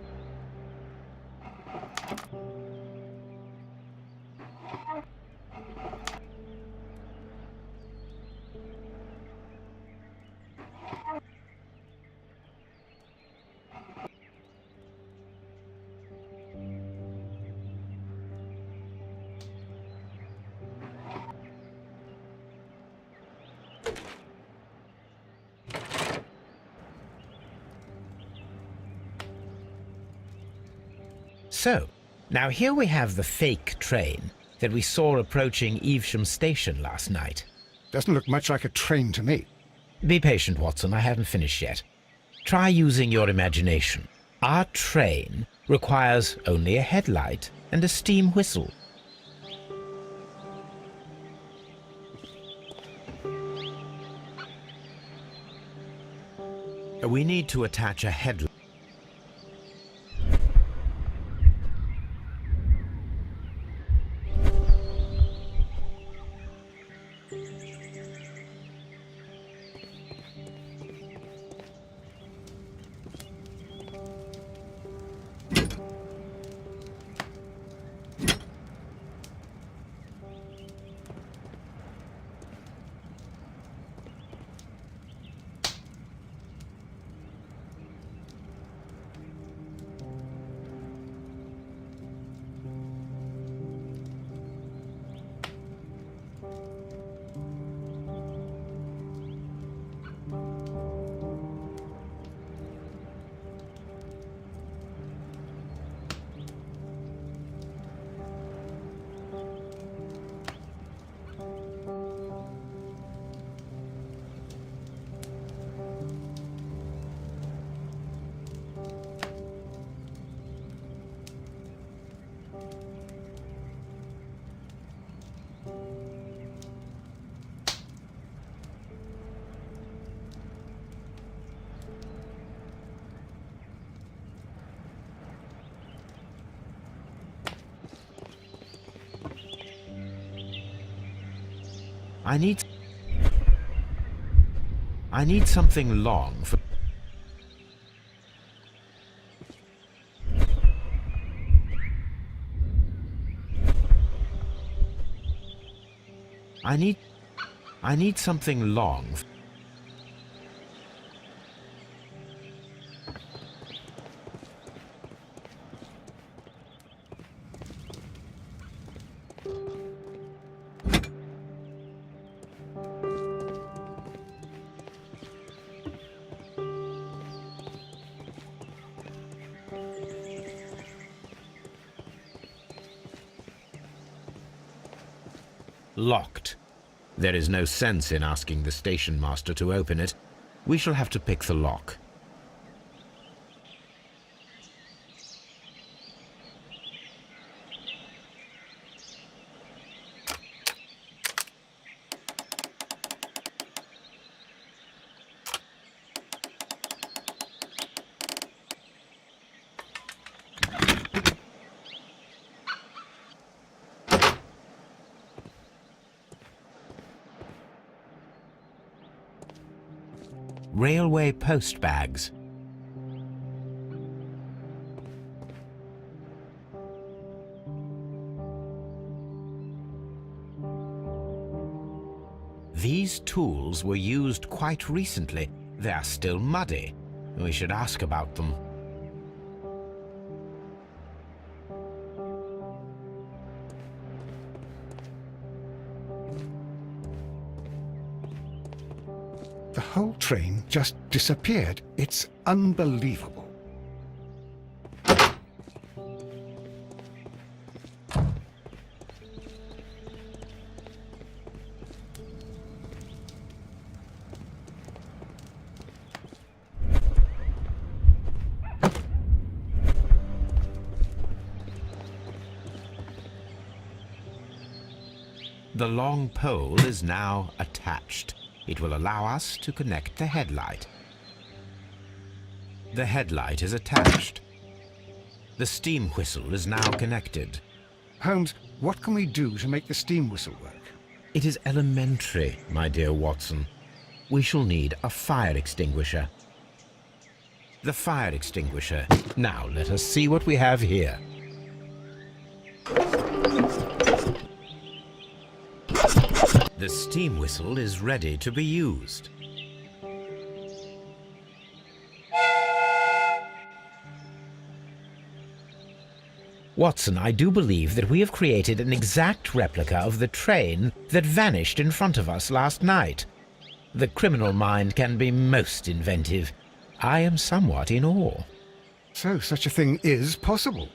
So, Now here we have the fake train that we saw approaching Evesham Station last night. Doesn't look much like a train to me. Be patient, Watson, I haven't finished yet. Try using your imagination. Our train requires only a headlight and a steam whistle. We need to attach a headlight. I need something long for... I need something long. Locked. There is no sense in asking the station master to open it. We shall have to pick the lock. Railway post bags. These tools were used quite recently. They are still muddy. We should ask about them. The whole train just disappeared. It's unbelievable. The long pole is now attached. It will allow us to connect the headlight. The headlight is attached. The steam whistle is now connected. Holmes, what can we do to make the steam whistle work? It is elementary, my dear Watson. We shall need a fire extinguisher. The fire extinguisher. Now let us see what we have here. The steam whistle is ready to be used. Watson, I do believe that we have created an exact replica of the train that vanished in front of us last night. The criminal mind can be most inventive. I am somewhat in awe. So such a thing is possible.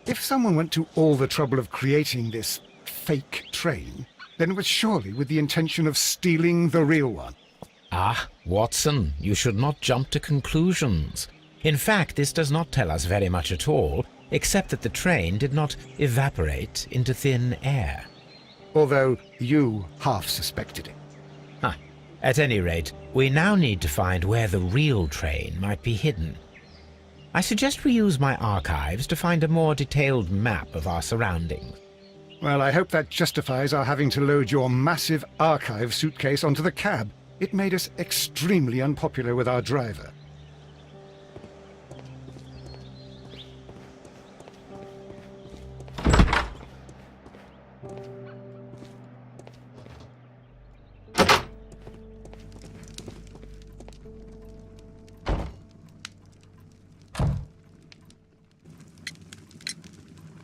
If someone went to all the trouble of creating this fake train, then it was surely with the intention of stealing the real one. Ah, Watson, you should not jump to conclusions. In fact, this does not tell us very much at all, except that the train did not evaporate into thin air. Although you half suspected it. Huh. At any rate, we now need to find where the real train might be hidden. I suggest we use my archives to find a more detailed map of our surroundings. Well, I hope that justifies our having to load your massive archive suitcase onto the cab. It made us extremely unpopular with our driver.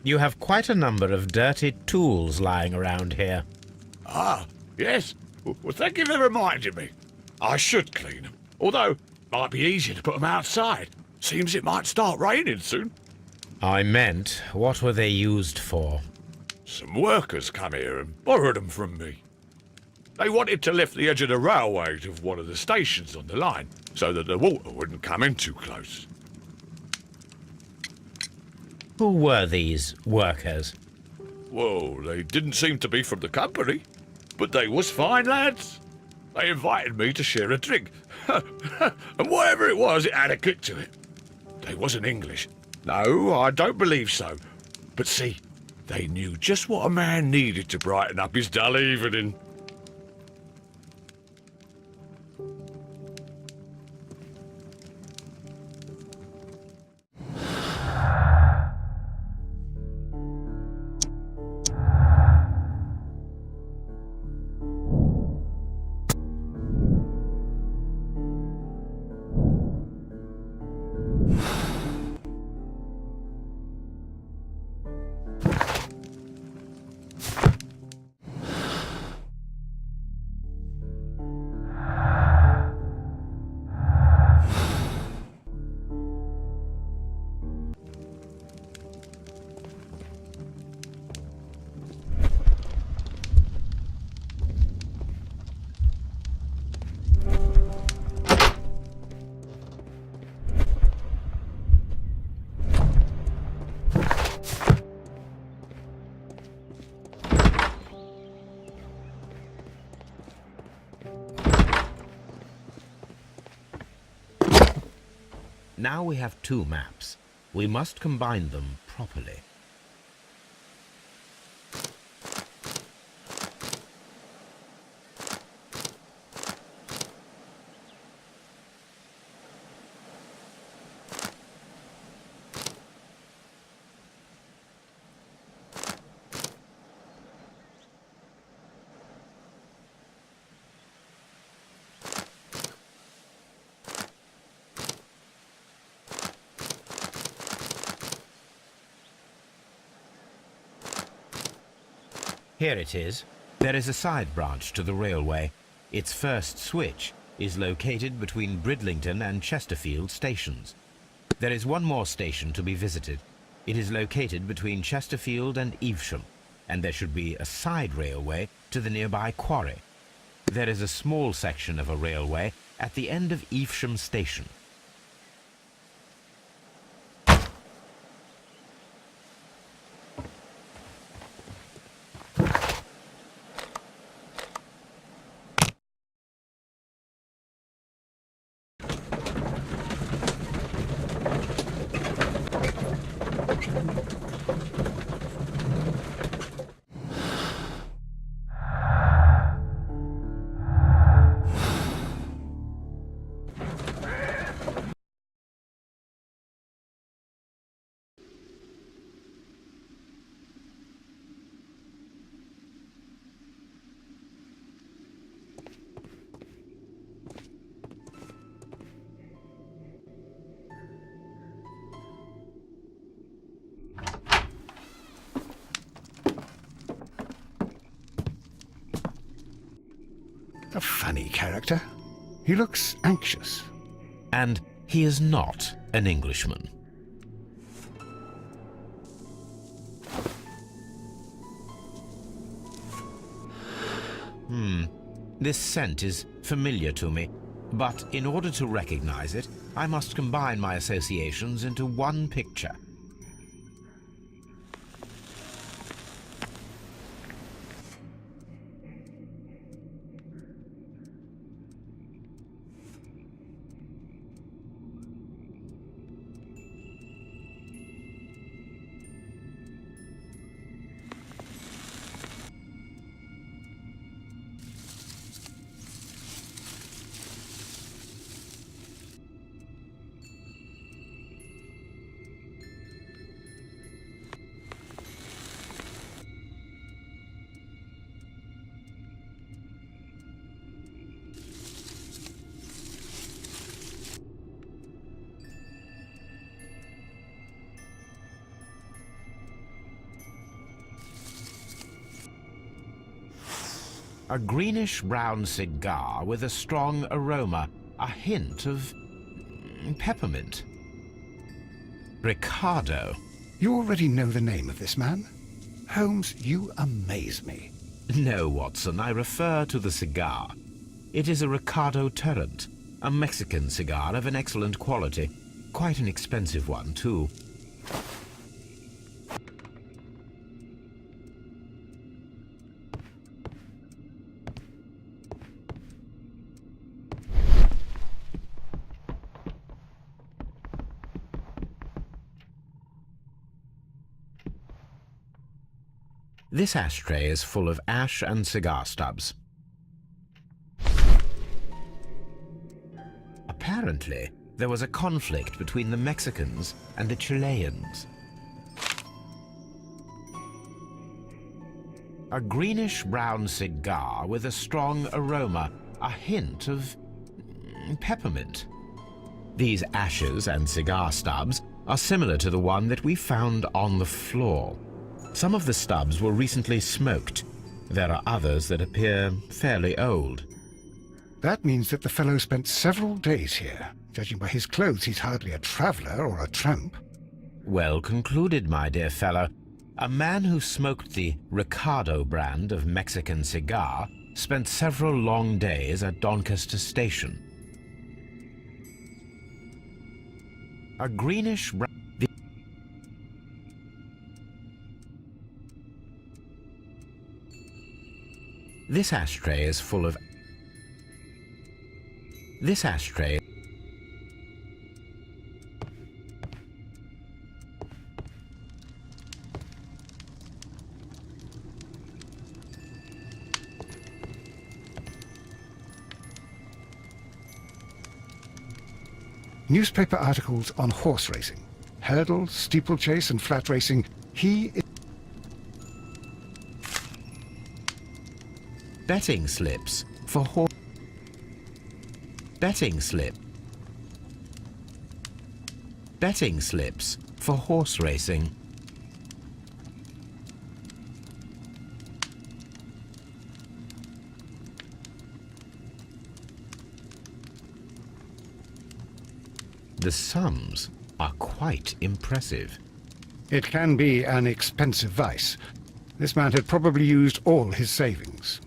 You have quite a number of dirty tools lying around here. Ah, yes. Well, thank you for reminding me. I should clean them. Although, might be easier to put them outside. Seems it might start raining soon. I meant, what were they used for? Some workers come here and borrowed them from me. They wanted to lift the edge of the railway to one of the stations on the line, so that the water wouldn't come in too close. Who were these workers? Well, they didn't seem to be from the company, but they was fine lads. They invited me to share a drink, and whatever it was, it had a kick to it. They wasn't English. No, I don't believe so. But see, they knew just what a man needed to brighten up his dull evening. Now we have two maps. We must combine them properly. Here it is. There is a side branch to the railway. Its first switch is located between Bridlington and Chesterfield stations. There is one more station to be visited. It is located between Chesterfield and Evesham, and there should be a side railway to the nearby quarry. There is a small section of a railway at the end of Evesham station. A funny character. He looks anxious. And he is not an Englishman. This scent is familiar to me, but in order to recognize it, I must combine my associations into one picture. A greenish-brown cigar with a strong aroma, a hint of peppermint. Ricardo. You already know the name of this man? Holmes, you amaze me. No, Watson, I refer to the cigar. It is a Ricardo Tarrant, a Mexican cigar of an excellent quality. Quite an expensive one, too. This ashtray is full of ash and cigar stubs. Apparently, there was a conflict between the Mexicans and the Chileans. A greenish-brown cigar with a strong aroma, a hint of peppermint. These ashes and cigar stubs are similar to the one that we found on the floor. Some of the stubs were recently smoked. There are others that appear fairly old. That means that the fellow spent several days here. Judging by his clothes, he's hardly a traveller or a tramp. Well concluded, my dear fellow. A man who smoked the Ricardo brand of Mexican cigar spent several long days at Doncaster Station. A greenish brown... This ashtray is full of... This ashtray... Newspaper articles on horse racing. Hurdle, steeplechase and flat racing. He is... Betting slips for horse... Betting slip. Betting slips for horse racing. The sums are quite impressive. It can be an expensive vice. This man had probably used all his savings.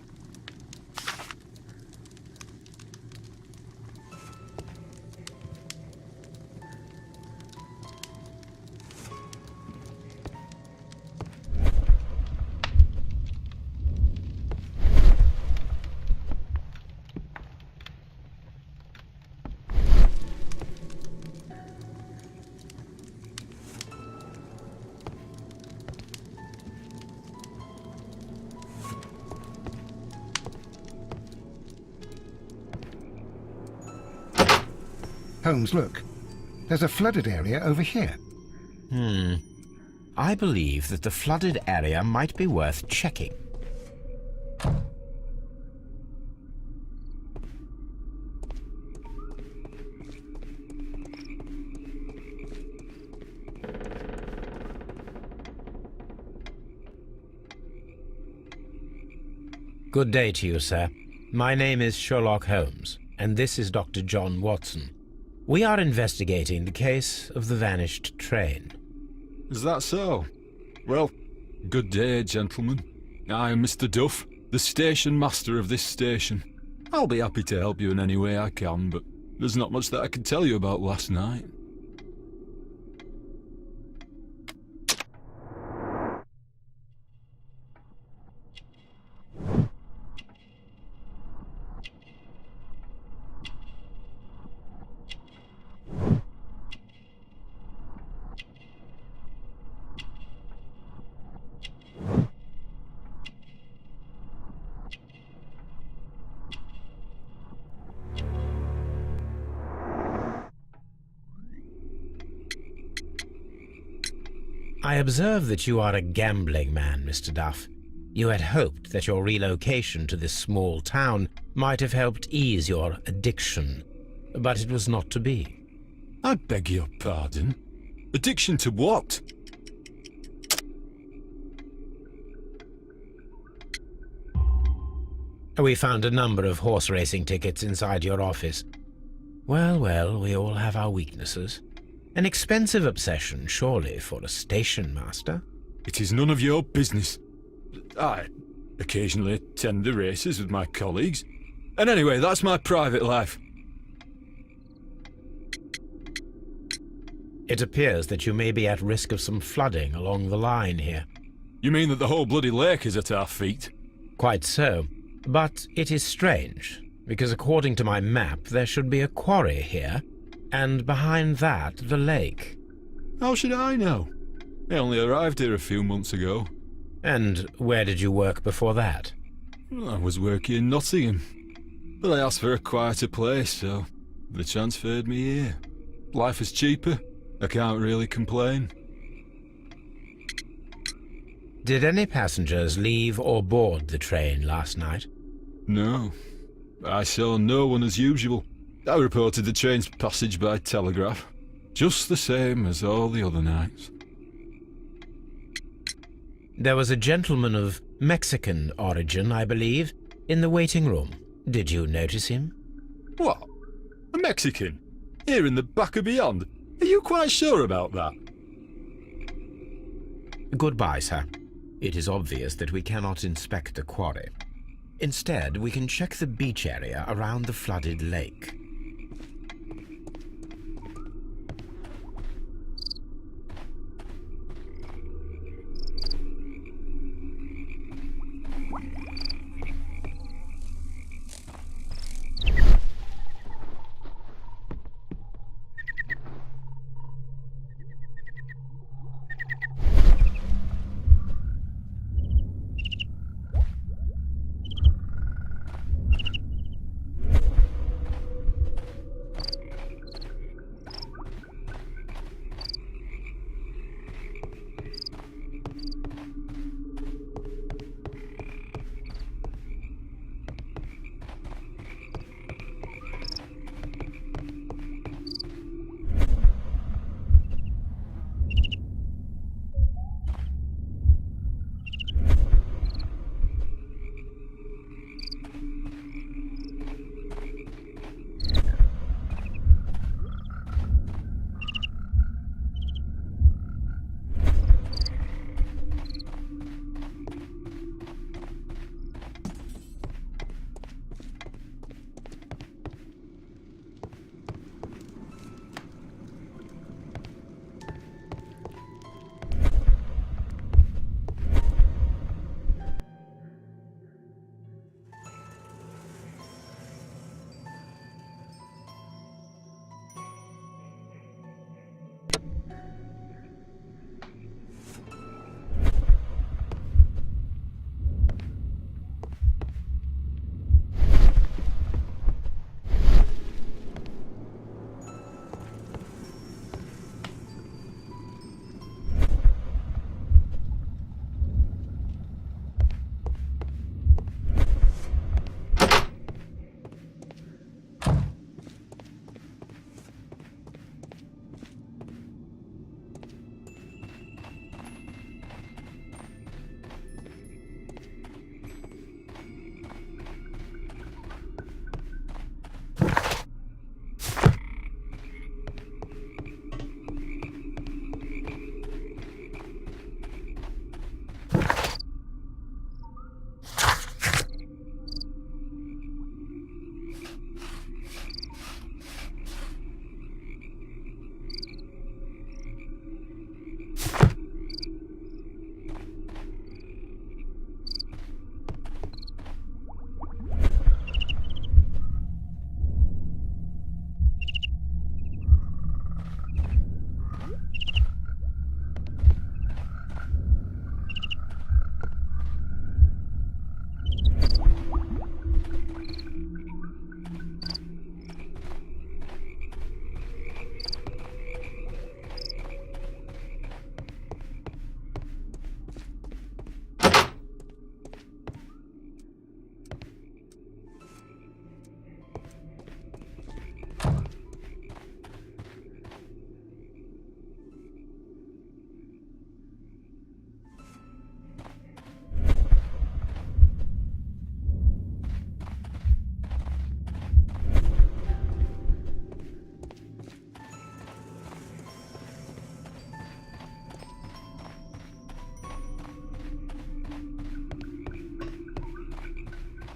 Holmes, look. There's a flooded area over here. I believe that the flooded area might be worth checking. Good day to you, sir. My name is Sherlock Holmes, and this is Dr. John Watson. We are investigating the case of the vanished train. Is that so? Well, good day, gentlemen. I am Mr. Duff, the station master of this station. I'll be happy to help you in any way I can, but there's not much that I can tell you about last night. I observe that you are a gambling man, Mr. Duff. You had hoped that your relocation to this small town might have helped ease your addiction, but it was not to be. I beg your pardon? Addiction to what? We found a number of horse racing tickets inside your office. Well, well, we all have our weaknesses. An expensive obsession, surely, for a station master. It is none of your business. I occasionally attend the races with my colleagues. And anyway, that's my private life. It appears that you may be at risk of some flooding along the line here. You mean that the whole bloody lake is at our feet? Quite so. But it is strange, because according to my map, there should be a quarry here, and behind that, the lake. How should I know? I only arrived here a few months ago. And where did you work before that? I was working in Nottingham, but I asked for a quieter place, so they transferred me here. Life is cheaper. I can't really complain. Did any passengers leave or board the train last night? No. I saw no one as usual. I reported the train's passage by telegraph, just the same as all the other nights. There was a gentleman of Mexican origin, I believe, in the waiting room. Did you notice him? What? A Mexican? Here in the back of beyond? Are you quite sure about that? Goodbye, sir. It is obvious that we cannot inspect the quarry. Instead, we can check the beach area around the flooded lake.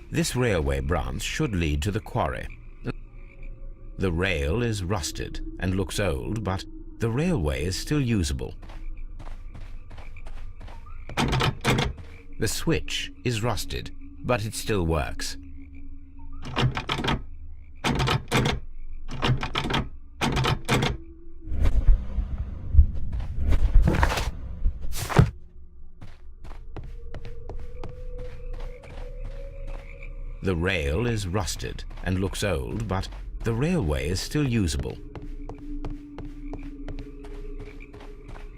This railway branch should lead to the quarry. The rail is rusted and looks old, but the railway is still usable. The switch is rusted, but it still works. The rail is rusted and looks old, but the railway is still usable.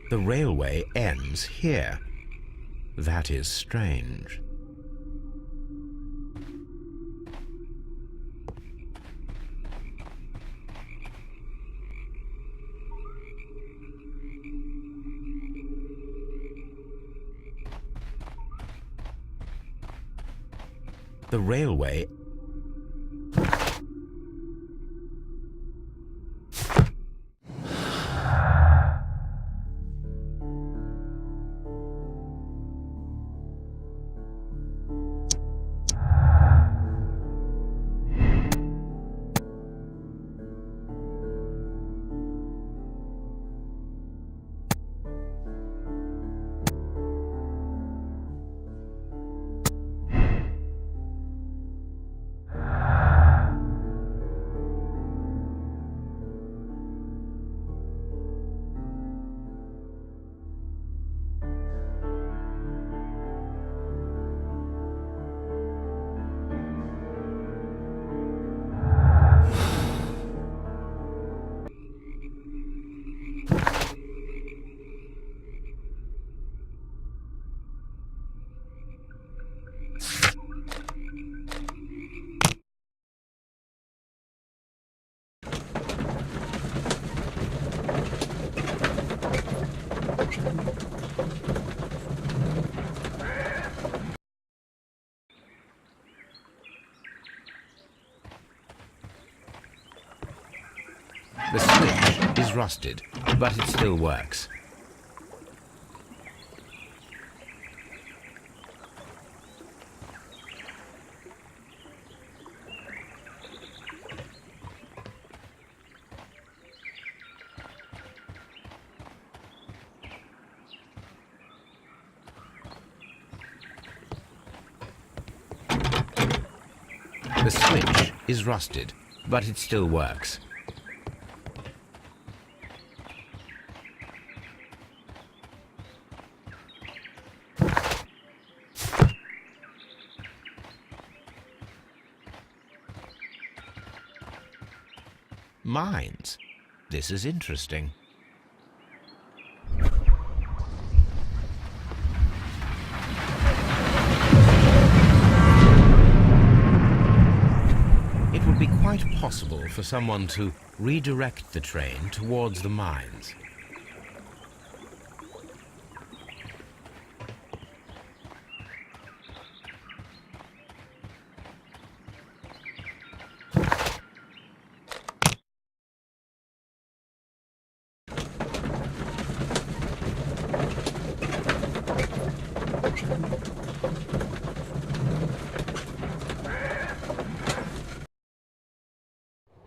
The railway ends here. That is strange. The railway The switch is rusted, but it still works. The switch is rusted, but it still works. Mines. This is interesting. It would be quite possible for someone to redirect the train towards the mines.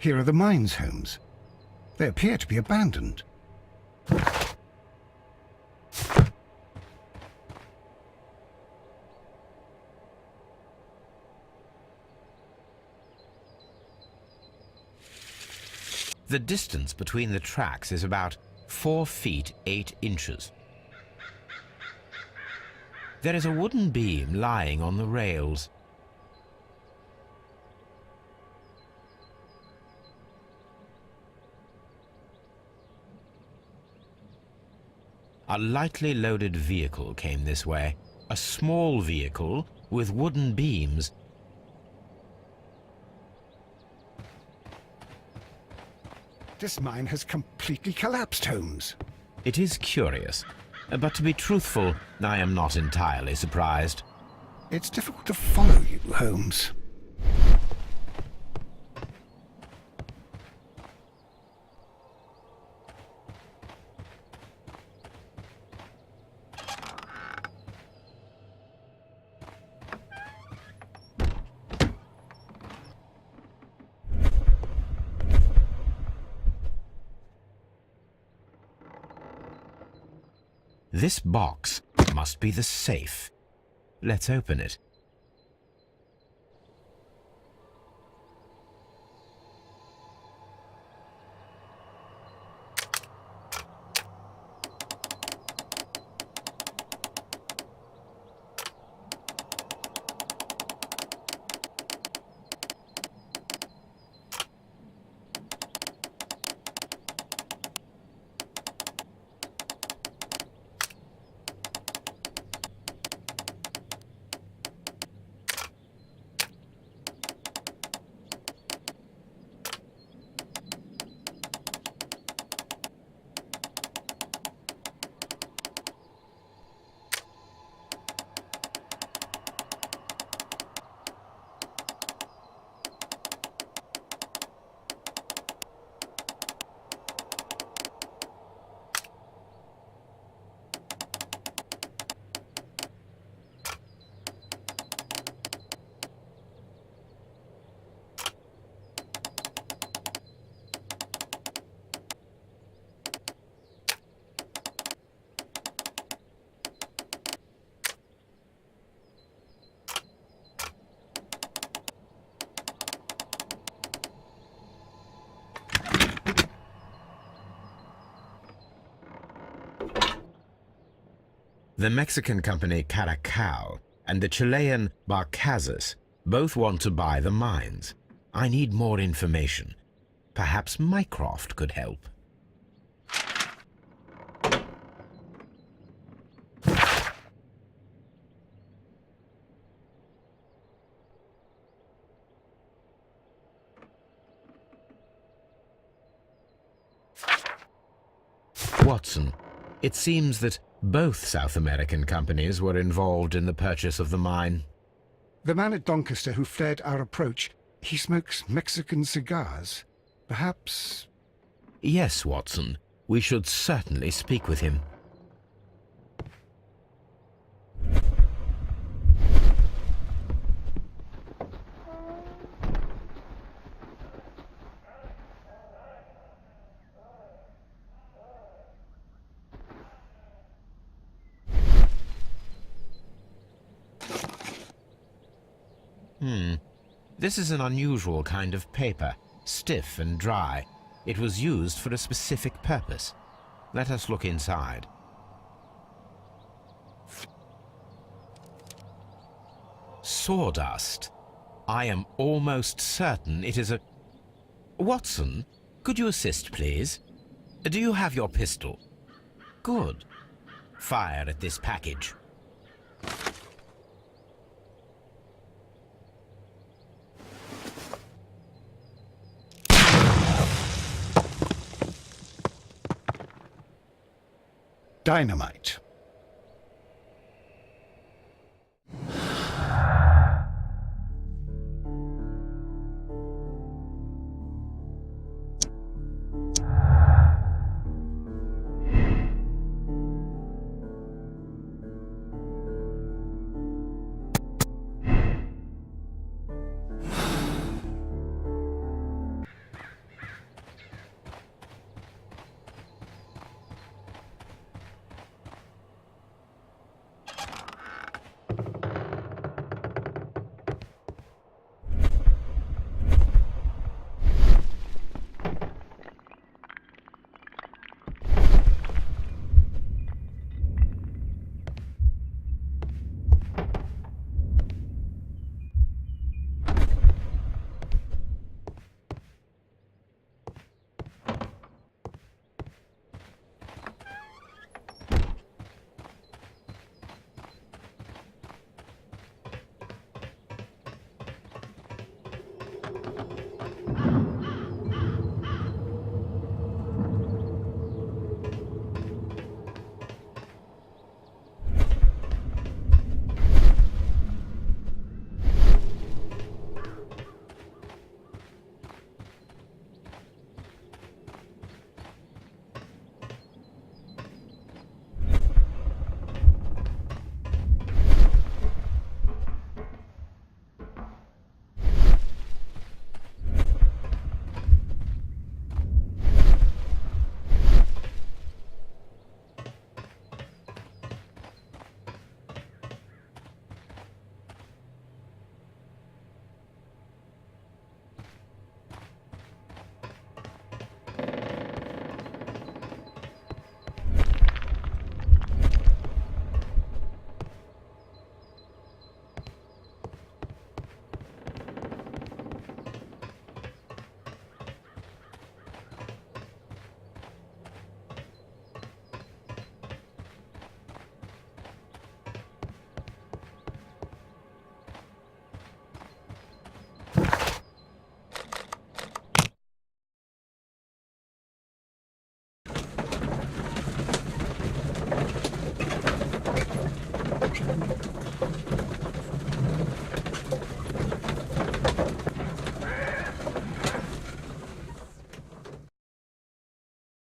Here are the mines, Holmes. They appear to be abandoned. The distance between the tracks is about 4 feet 8 inches. There is a wooden beam lying on the rails. A lightly loaded vehicle came this way, a small vehicle with wooden beams. This mine has completely collapsed, Holmes. It is curious, but to be truthful, I am not entirely surprised. It's difficult to follow you, Holmes. This box must be the safe. Let's open it. The Mexican company Caracal and the Chilean Barcazas both want to buy the mines. I need more information. Perhaps Mycroft could help. Watson, it seems that both South American companies were involved in the purchase of the mine. The man at Doncaster who fled our approach, he smokes Mexican cigars. Perhaps... Yes, Watson. We should certainly speak with him. This is an unusual kind of paper, stiff and dry. It was used for a specific purpose. Let us look inside. Sawdust. I am almost certain it is a... Watson, could you assist, please? Do you have your pistol? Good. Fire at this package. Dynamite.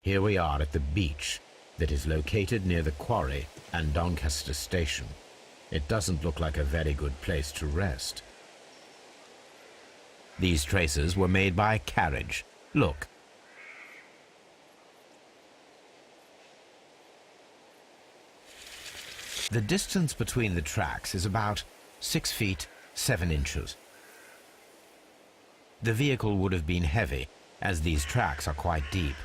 Here we are at the beach that is located near the quarry and Doncaster Station. It doesn't look like a very good place to rest. These traces were made by a carriage. Look. The distance between the tracks is about 6 feet 7 inches. The vehicle would have been heavy, as these tracks are quite deep.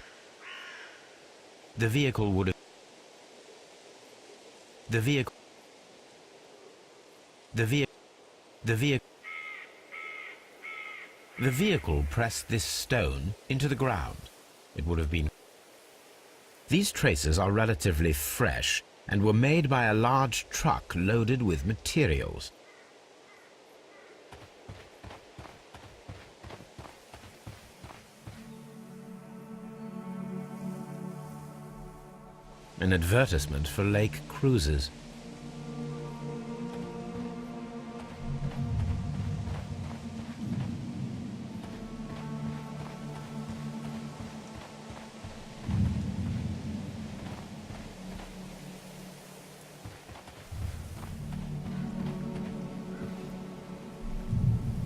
The vehicle would have... The vehicle... The vehicle pressed this stone into the ground. It would have been... These traces are relatively fresh and were made by a large truck loaded with materials. An advertisement for lake cruises.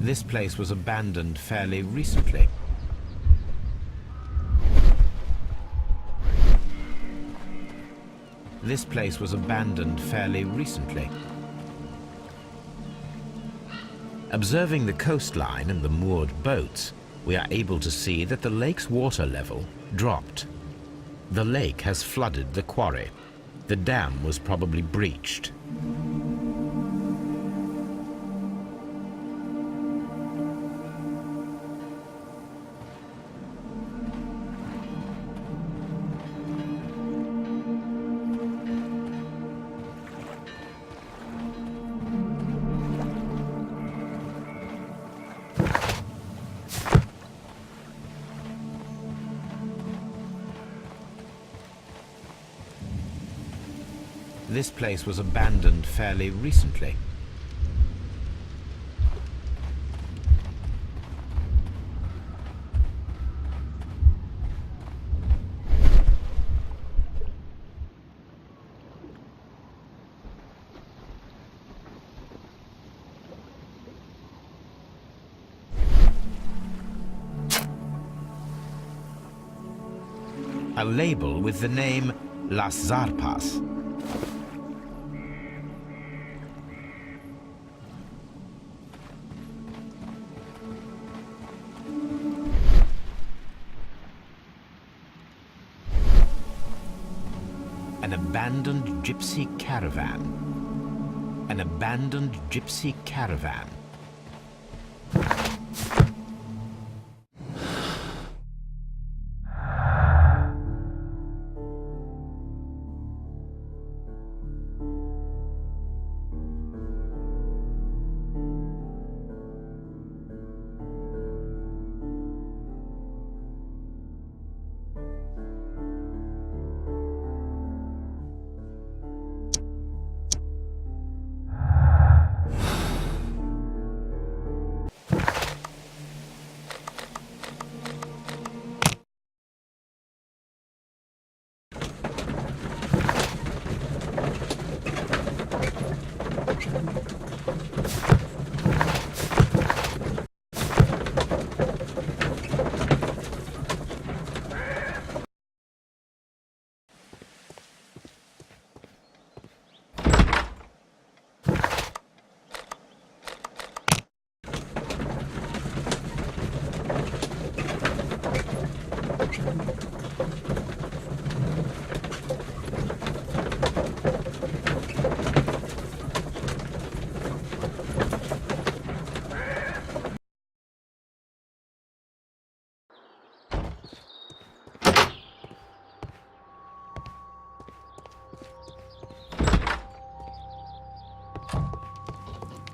This place was abandoned fairly recently. This place was abandoned fairly recently. Observing the coastline and the moored boats, we are able to see that the lake's water level dropped. The lake has flooded the quarry. The dam was probably breached. This place was abandoned fairly recently. A label with the name Las Zarpas. An abandoned gypsy caravan. An abandoned gypsy caravan.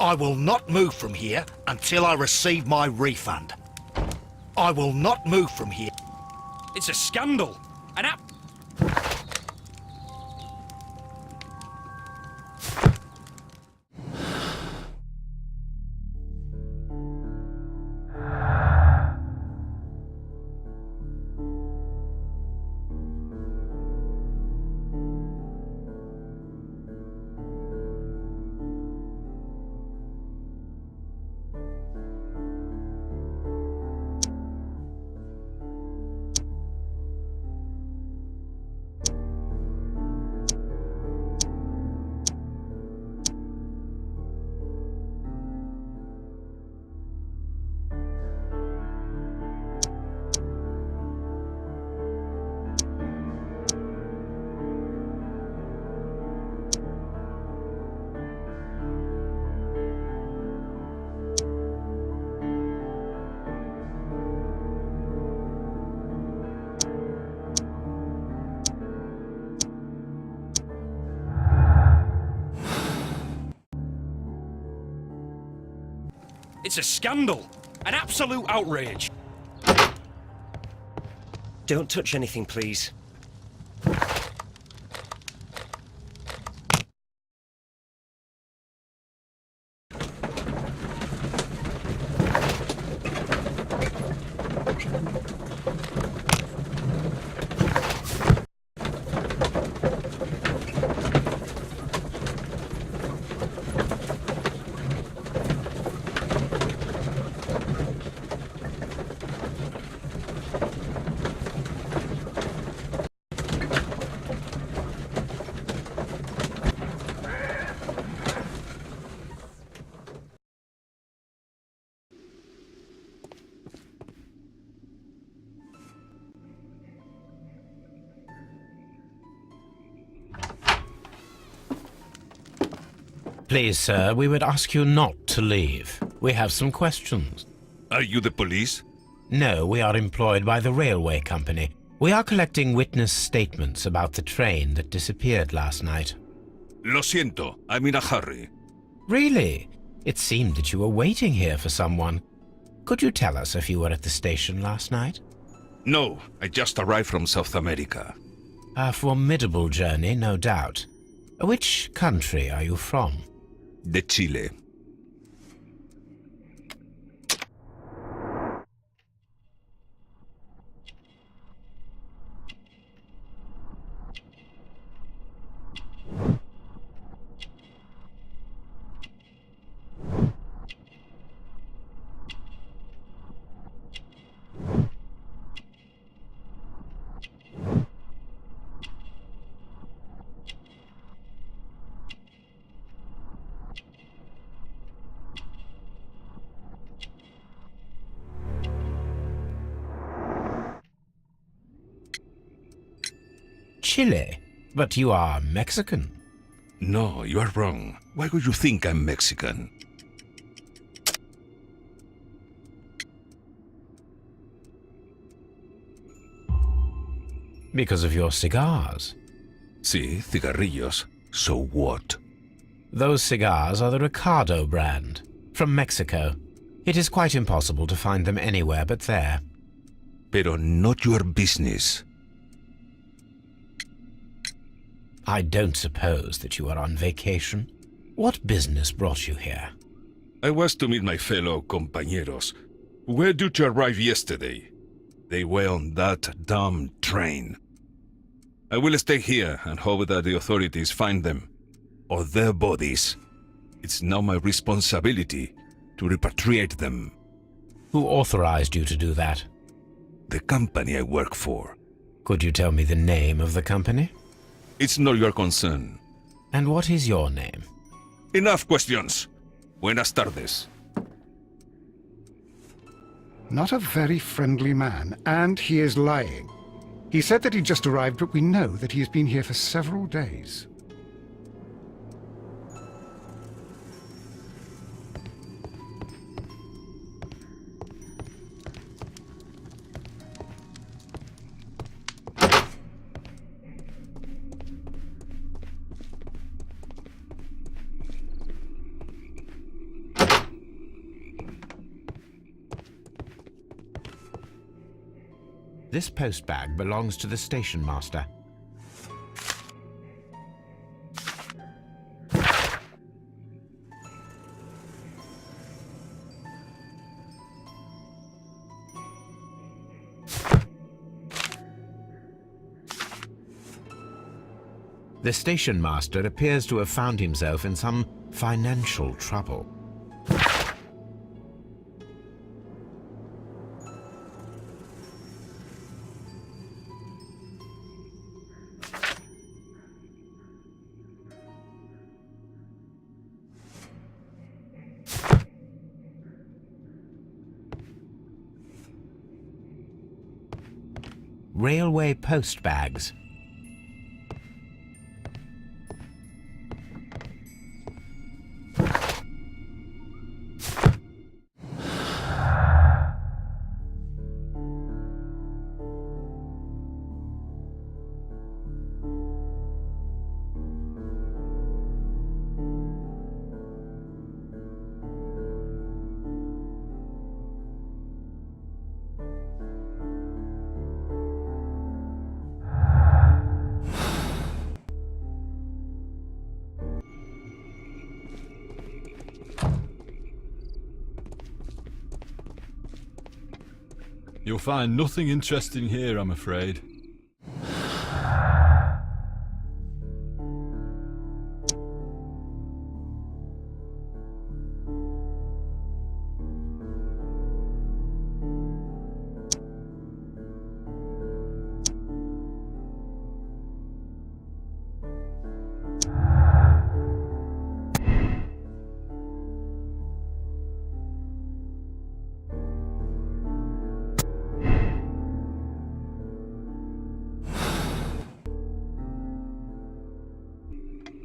I will not move from here until I receive my refund. I will not move from here. It's a scandal. An app. It's a scandal. An absolute outrage. Don't touch anything, please. Please, sir, we would ask you not to leave. We have some questions. Are you the police? No, we are employed by the railway company. We are collecting witness statements about the train that disappeared last night. Lo siento, I'm in a hurry. Really? It seemed that you were waiting here for someone. Could you tell us if you were at the station last night? No, I just arrived from South America. A formidable journey, no doubt. Which country are you from? De Chile. Chile? But you are Mexican. No, you are wrong. Why would you think I'm Mexican? Because of your cigars. Sí, cigarrillos. So what? Those cigars are the Ricardo brand, from Mexico. It is quite impossible to find them anywhere but there. Pero not your business. I don't suppose that you are on vacation. What business brought you here? I was to meet my fellow compañeros, who were due to arrive yesterday. They were on that damn train. I will stay here and hope that the authorities find them, or their bodies. It's now my responsibility to repatriate them. Who authorized you to do that? The company I work for. Could you tell me the name of the company? It's not your concern. And what is your name? Enough questions. Buenas tardes. Not a very friendly man, and he is lying. He said that he just arrived, but we know that he has been here for several days. This postbag belongs to the station master. The station master appears to have found himself in some financial trouble. Railway post bags. You'll find nothing interesting here, I'm afraid.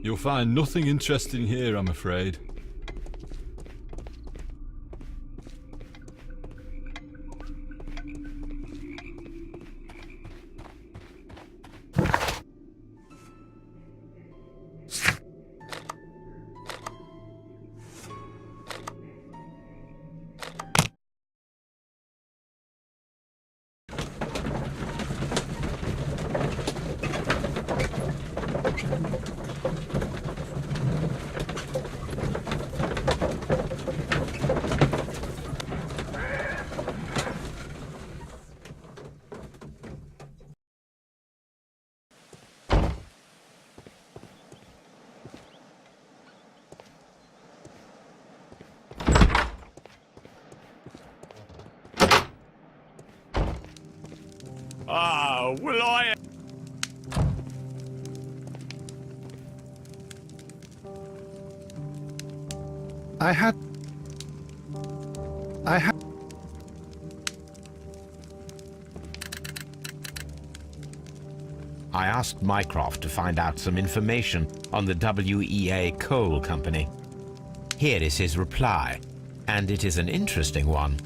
You'll find nothing interesting here, I'm afraid. Ah, will I... I had... I asked Mycroft to find out some information on the WEA Coal Company. Here is his reply, and it is an interesting one.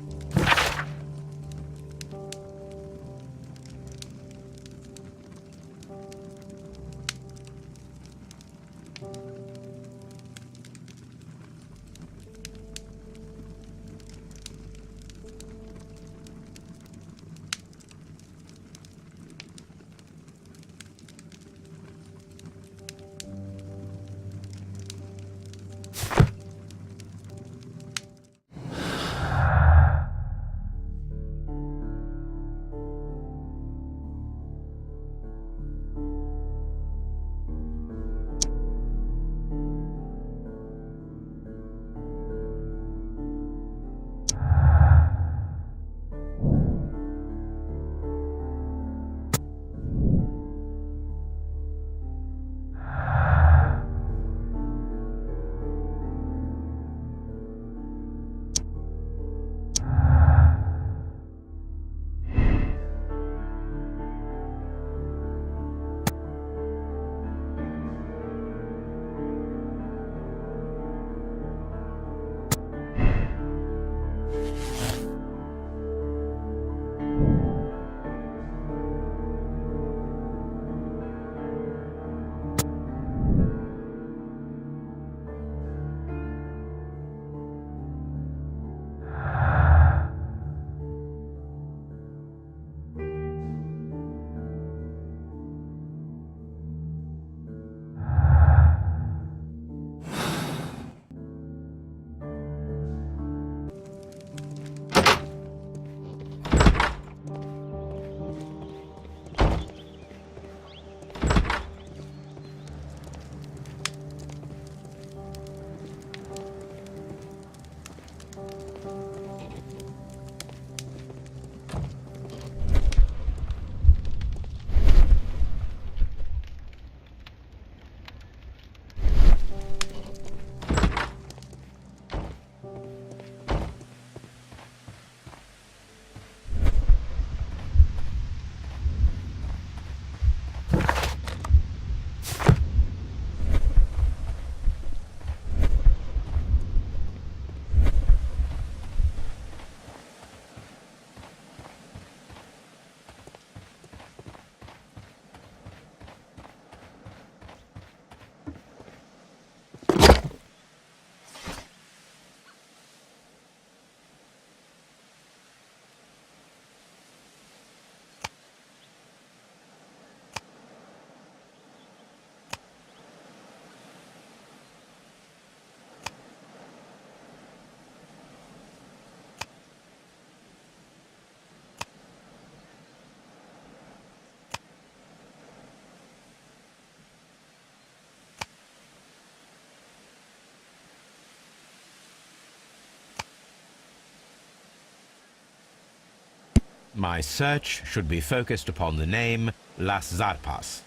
My search should be focused upon the name Las Zarpas.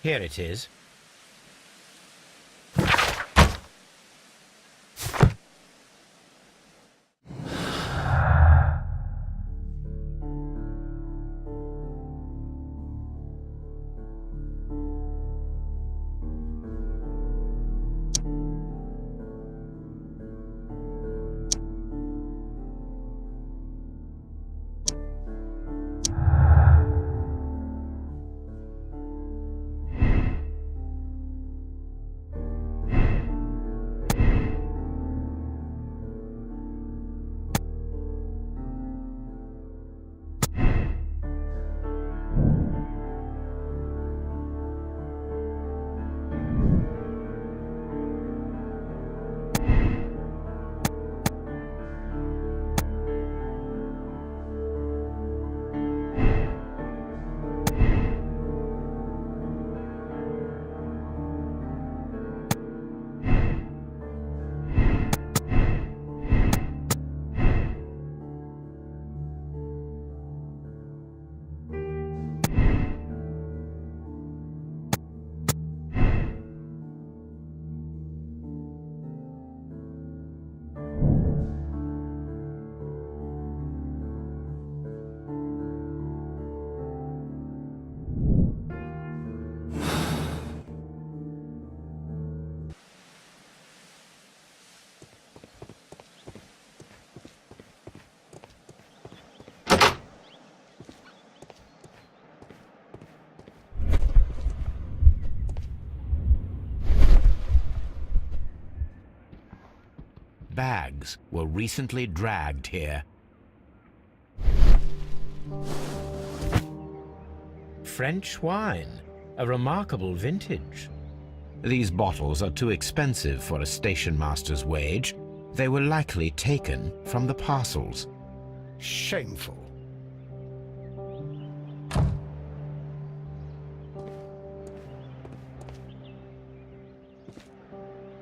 Here it is. Bags were recently dragged here. French wine, a remarkable vintage. These bottles are too expensive for a station master's wage. They were likely taken from the parcels. Shameful.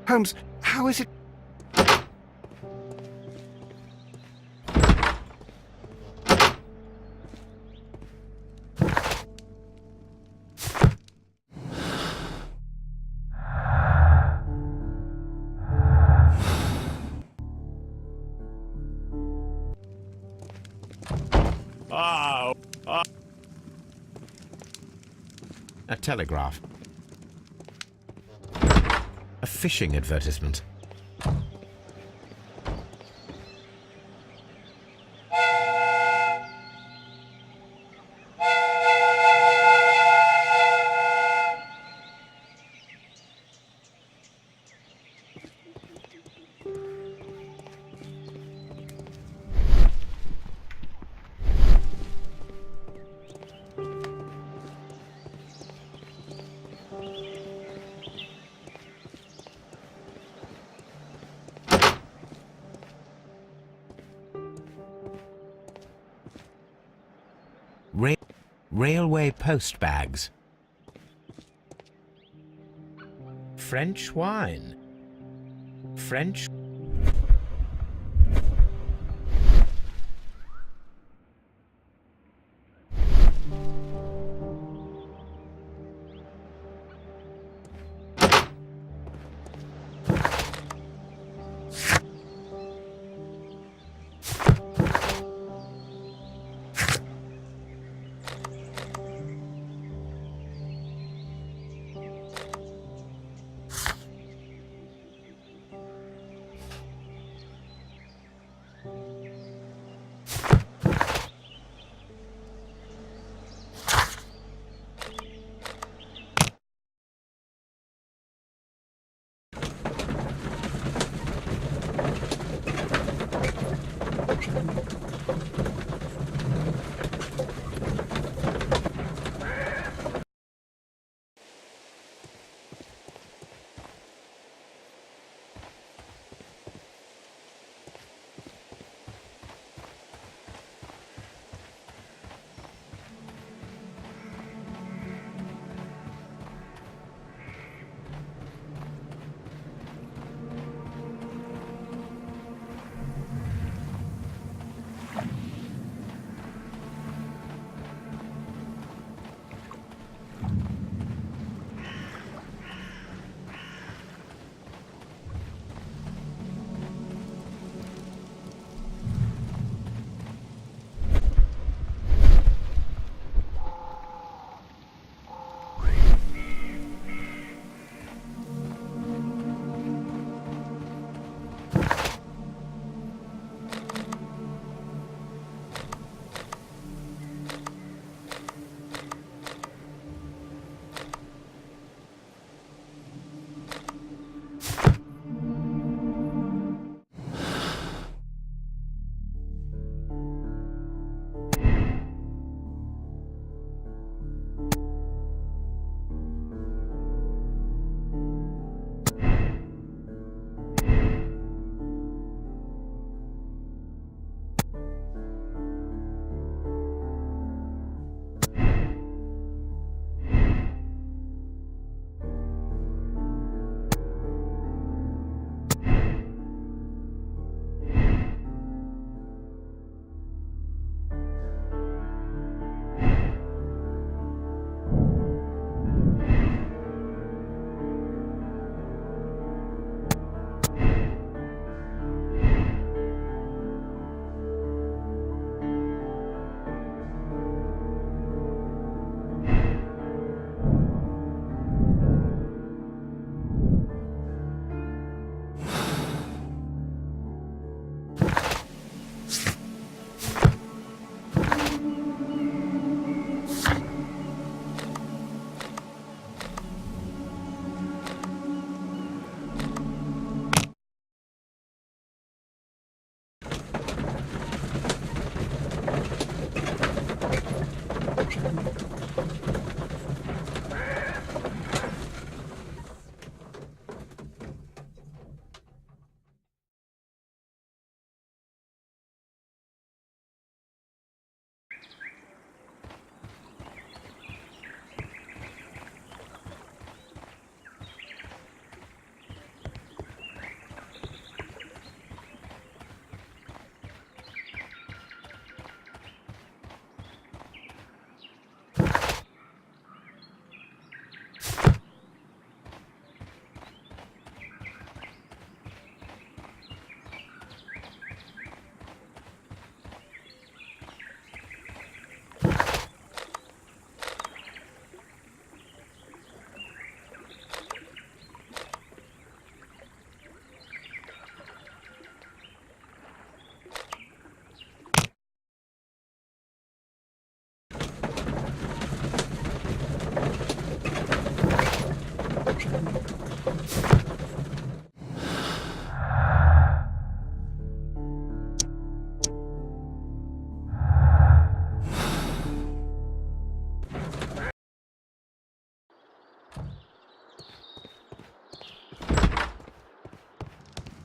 Holmes, how is it? A telegraph. A fishing advertisement. Railway post bags. French wine. French.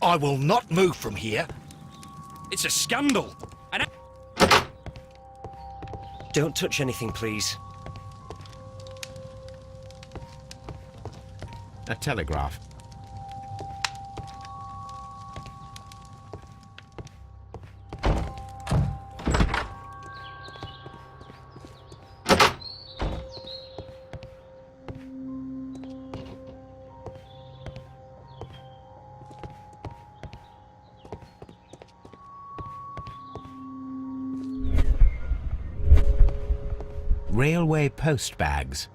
I will not move from here. It's a scandal. And Don't touch anything, please. A telegraph. Railway post bags.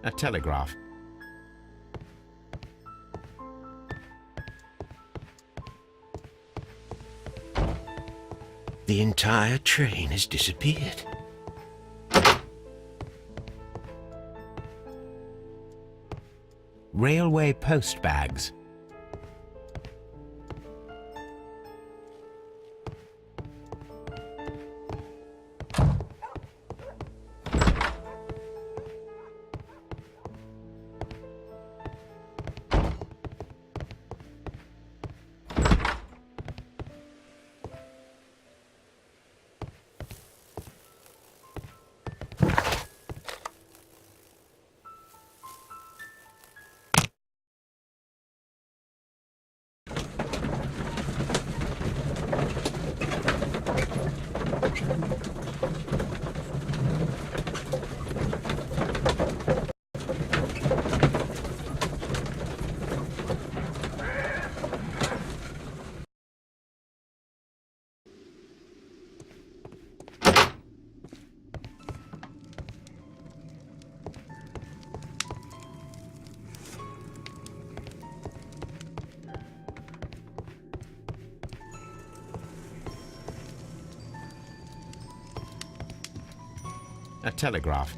A telegraph. The entire train has disappeared. Railway post bags. A telegraph.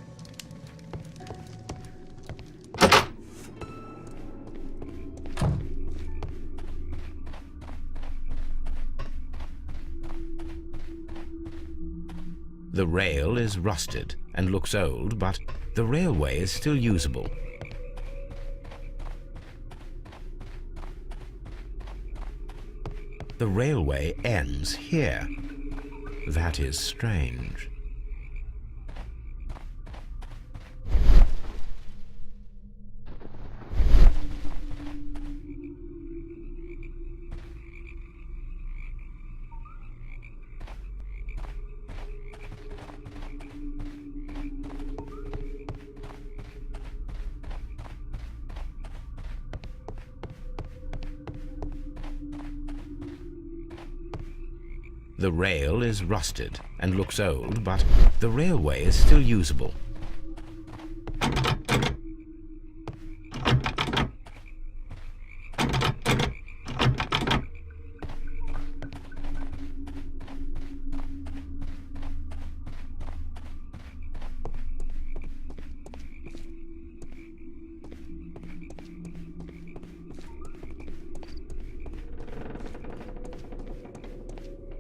The rail is rusted and looks old, but the railway is still usable. The railway ends here. That is strange. The rail is rusted and looks old, but the railway is still usable.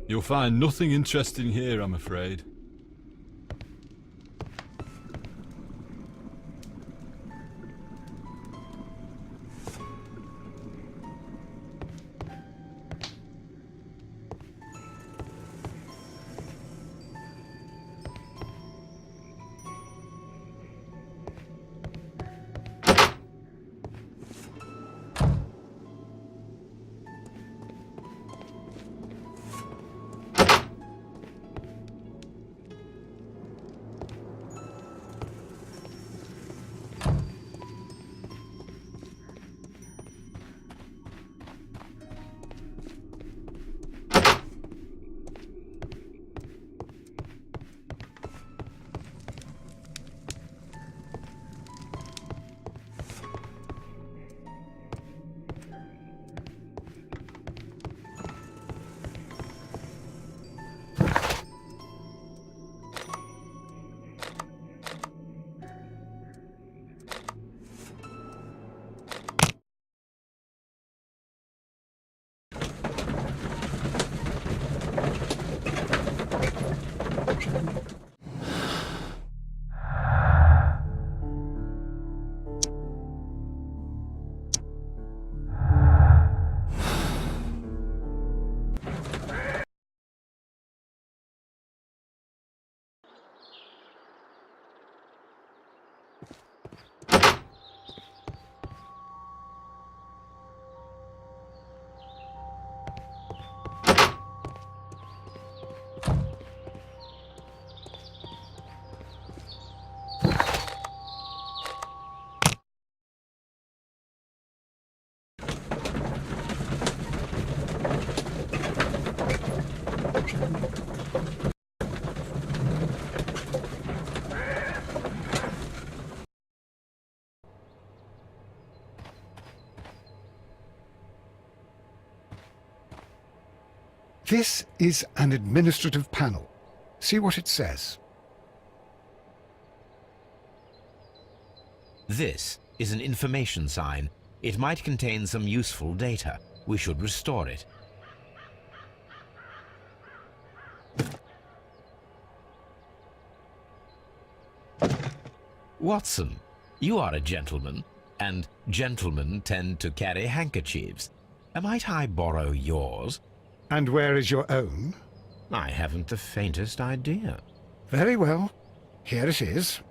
You'll find nothing interesting here, I'm afraid. This is an administrative panel. See what it says. This is an information sign. It might contain some useful data. We should restore it. Watson, you are a gentleman, and gentlemen tend to carry handkerchiefs. Might I borrow yours? And where is your own? I haven't the faintest idea. Very well. Here it is.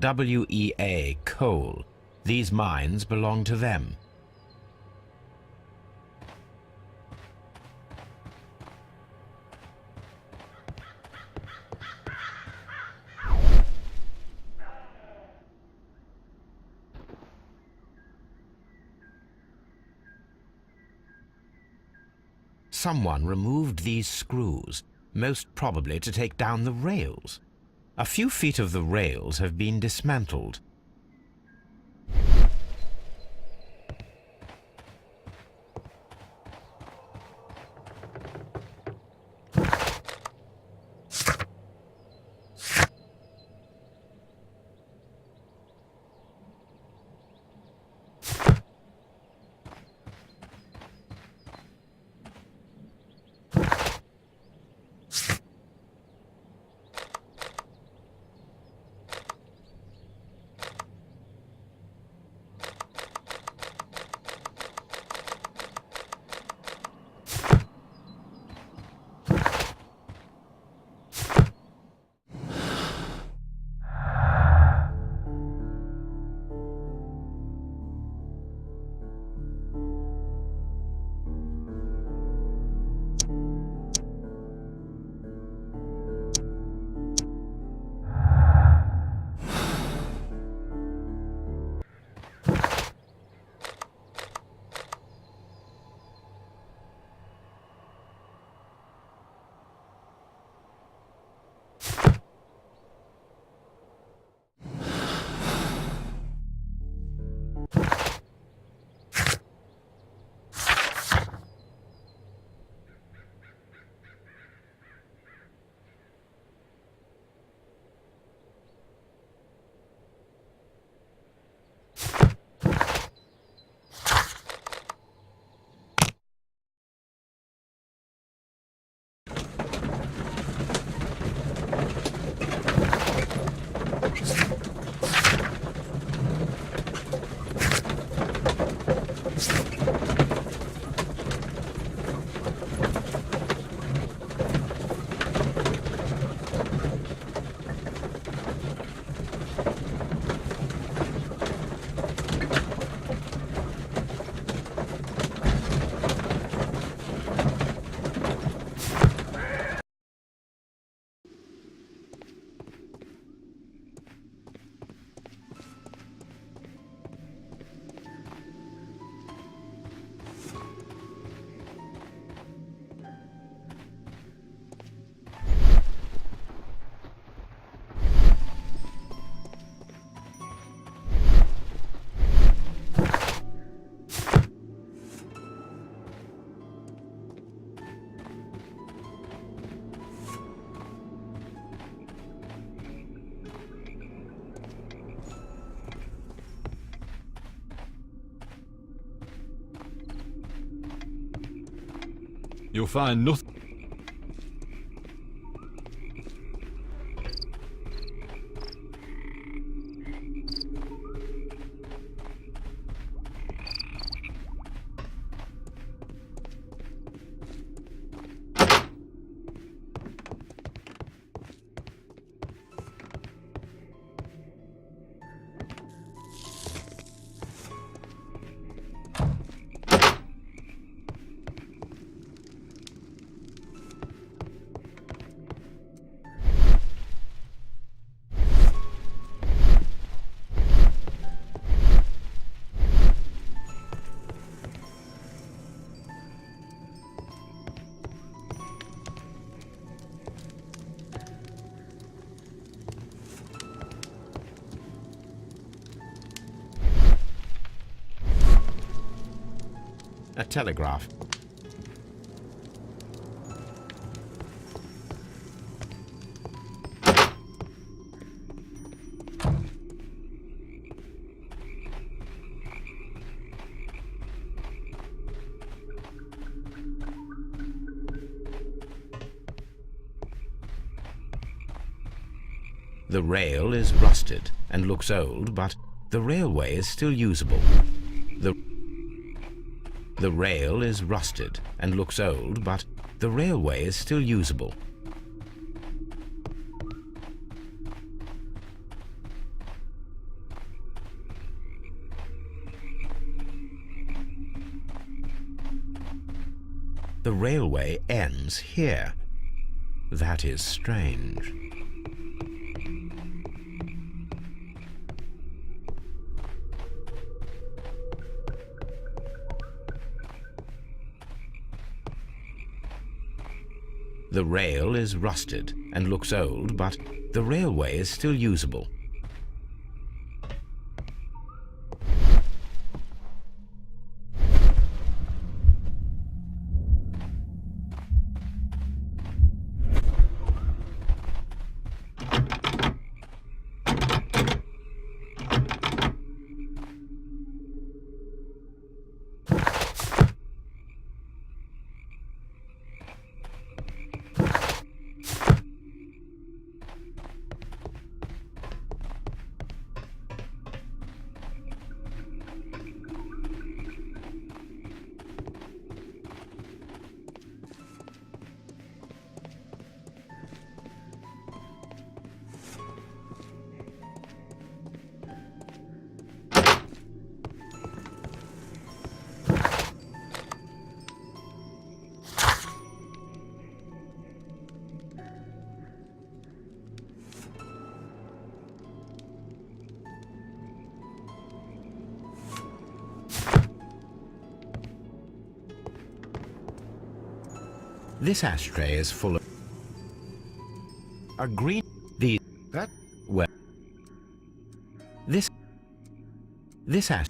WEA coal. These mines belong to them. Someone removed these screws, most probably to take down the rails. A few feet of the rails have been dismantled. You'll find nothing. A telegraph. The rail is rusted and looks old, but the railway is still usable. The rail is rusted and looks old, but the railway is still usable. the railway ends here. That is strange. The rail is rusted and looks old, but the railway is still usable. This ashtray is full of a green. The That? Well, this ash.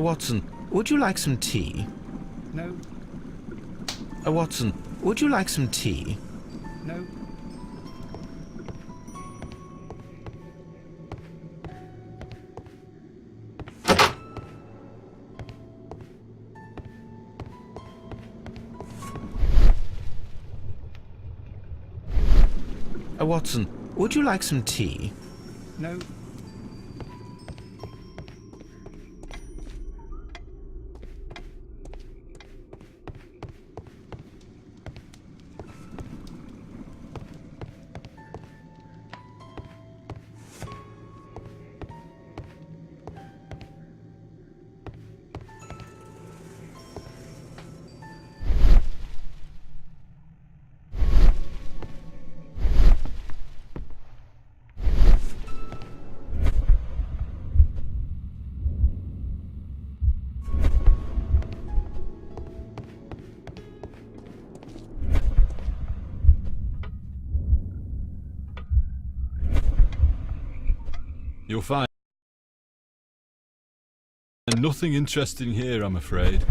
Watson, would you like some tea? No, Watson, would you like some tea? no. Watson, would you like some tea? No. You'll find nothing interesting here, I'm afraid.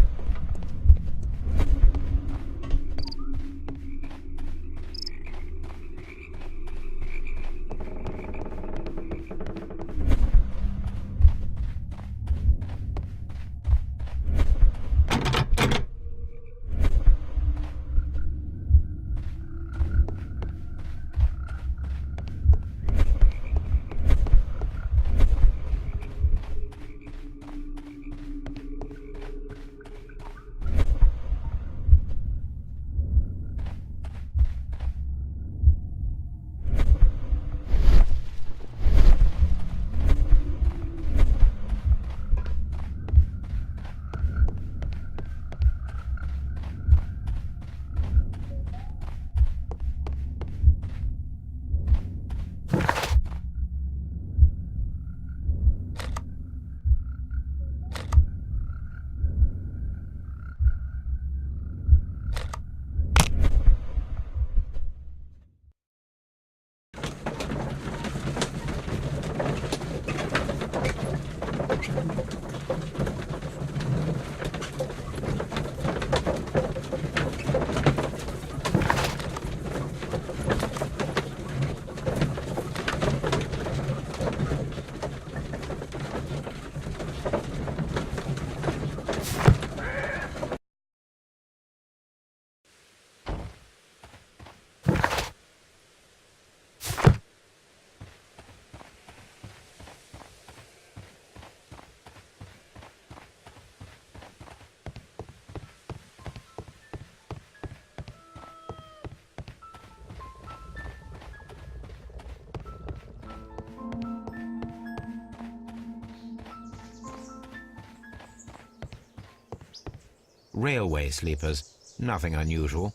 railway sleepers. Nothing unusual.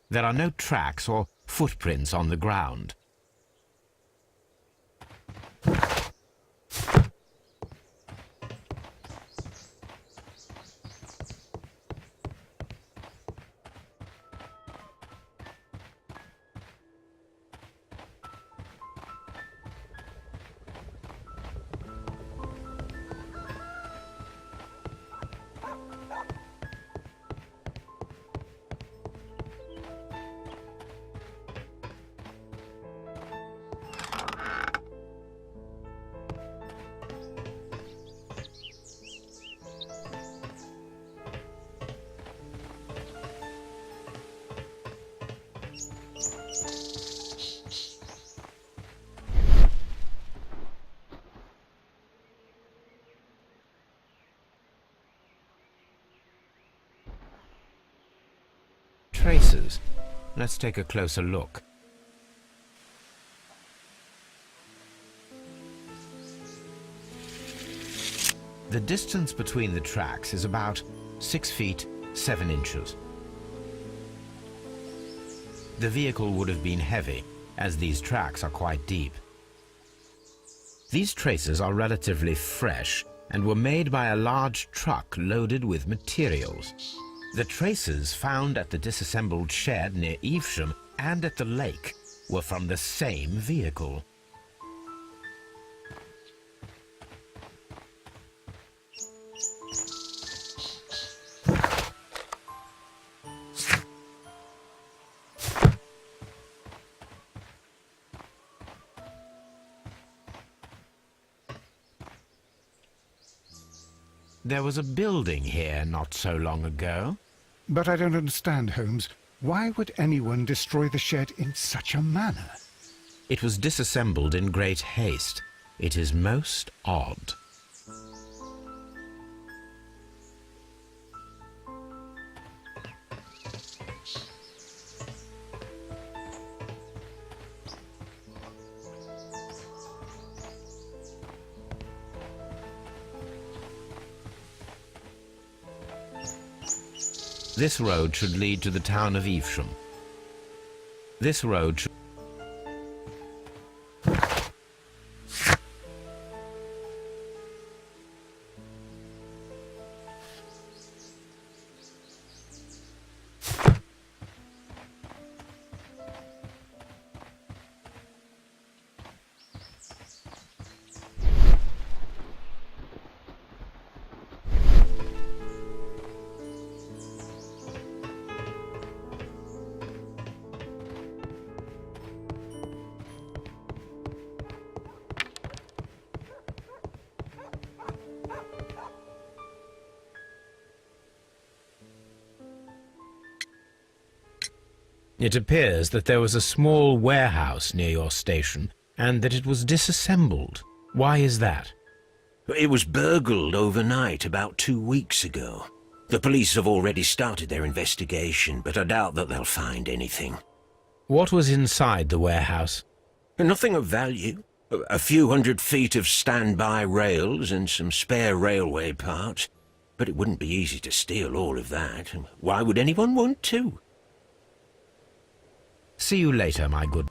There are no tracks or footprints on the ground. Traces. Let's take a closer look. The distance between the tracks is about 6 feet 7 inches. The vehicle would have been heavy, as these tracks are quite deep. These traces are relatively fresh and were made by a large truck loaded with materials. The traces found at the disassembled shed near Evesham and at the lake were from the same vehicle. There was a building here not so long ago. But I don't understand, Holmes. Why would anyone destroy the shed in such a manner? It was disassembled in great haste. It is most odd. This road should lead to the town of Evesham. This road should... It appears that there was a small warehouse near your station and that it was disassembled. Why is that? It was burgled overnight about 2 weeks ago. The police have already started their investigation, but I doubt that they'll find anything. What was inside the warehouse? Nothing of value. A few 100 feet of standby rails and some spare railway parts. But it wouldn't be easy to steal all of that. Why would anyone want to? See you later, my good.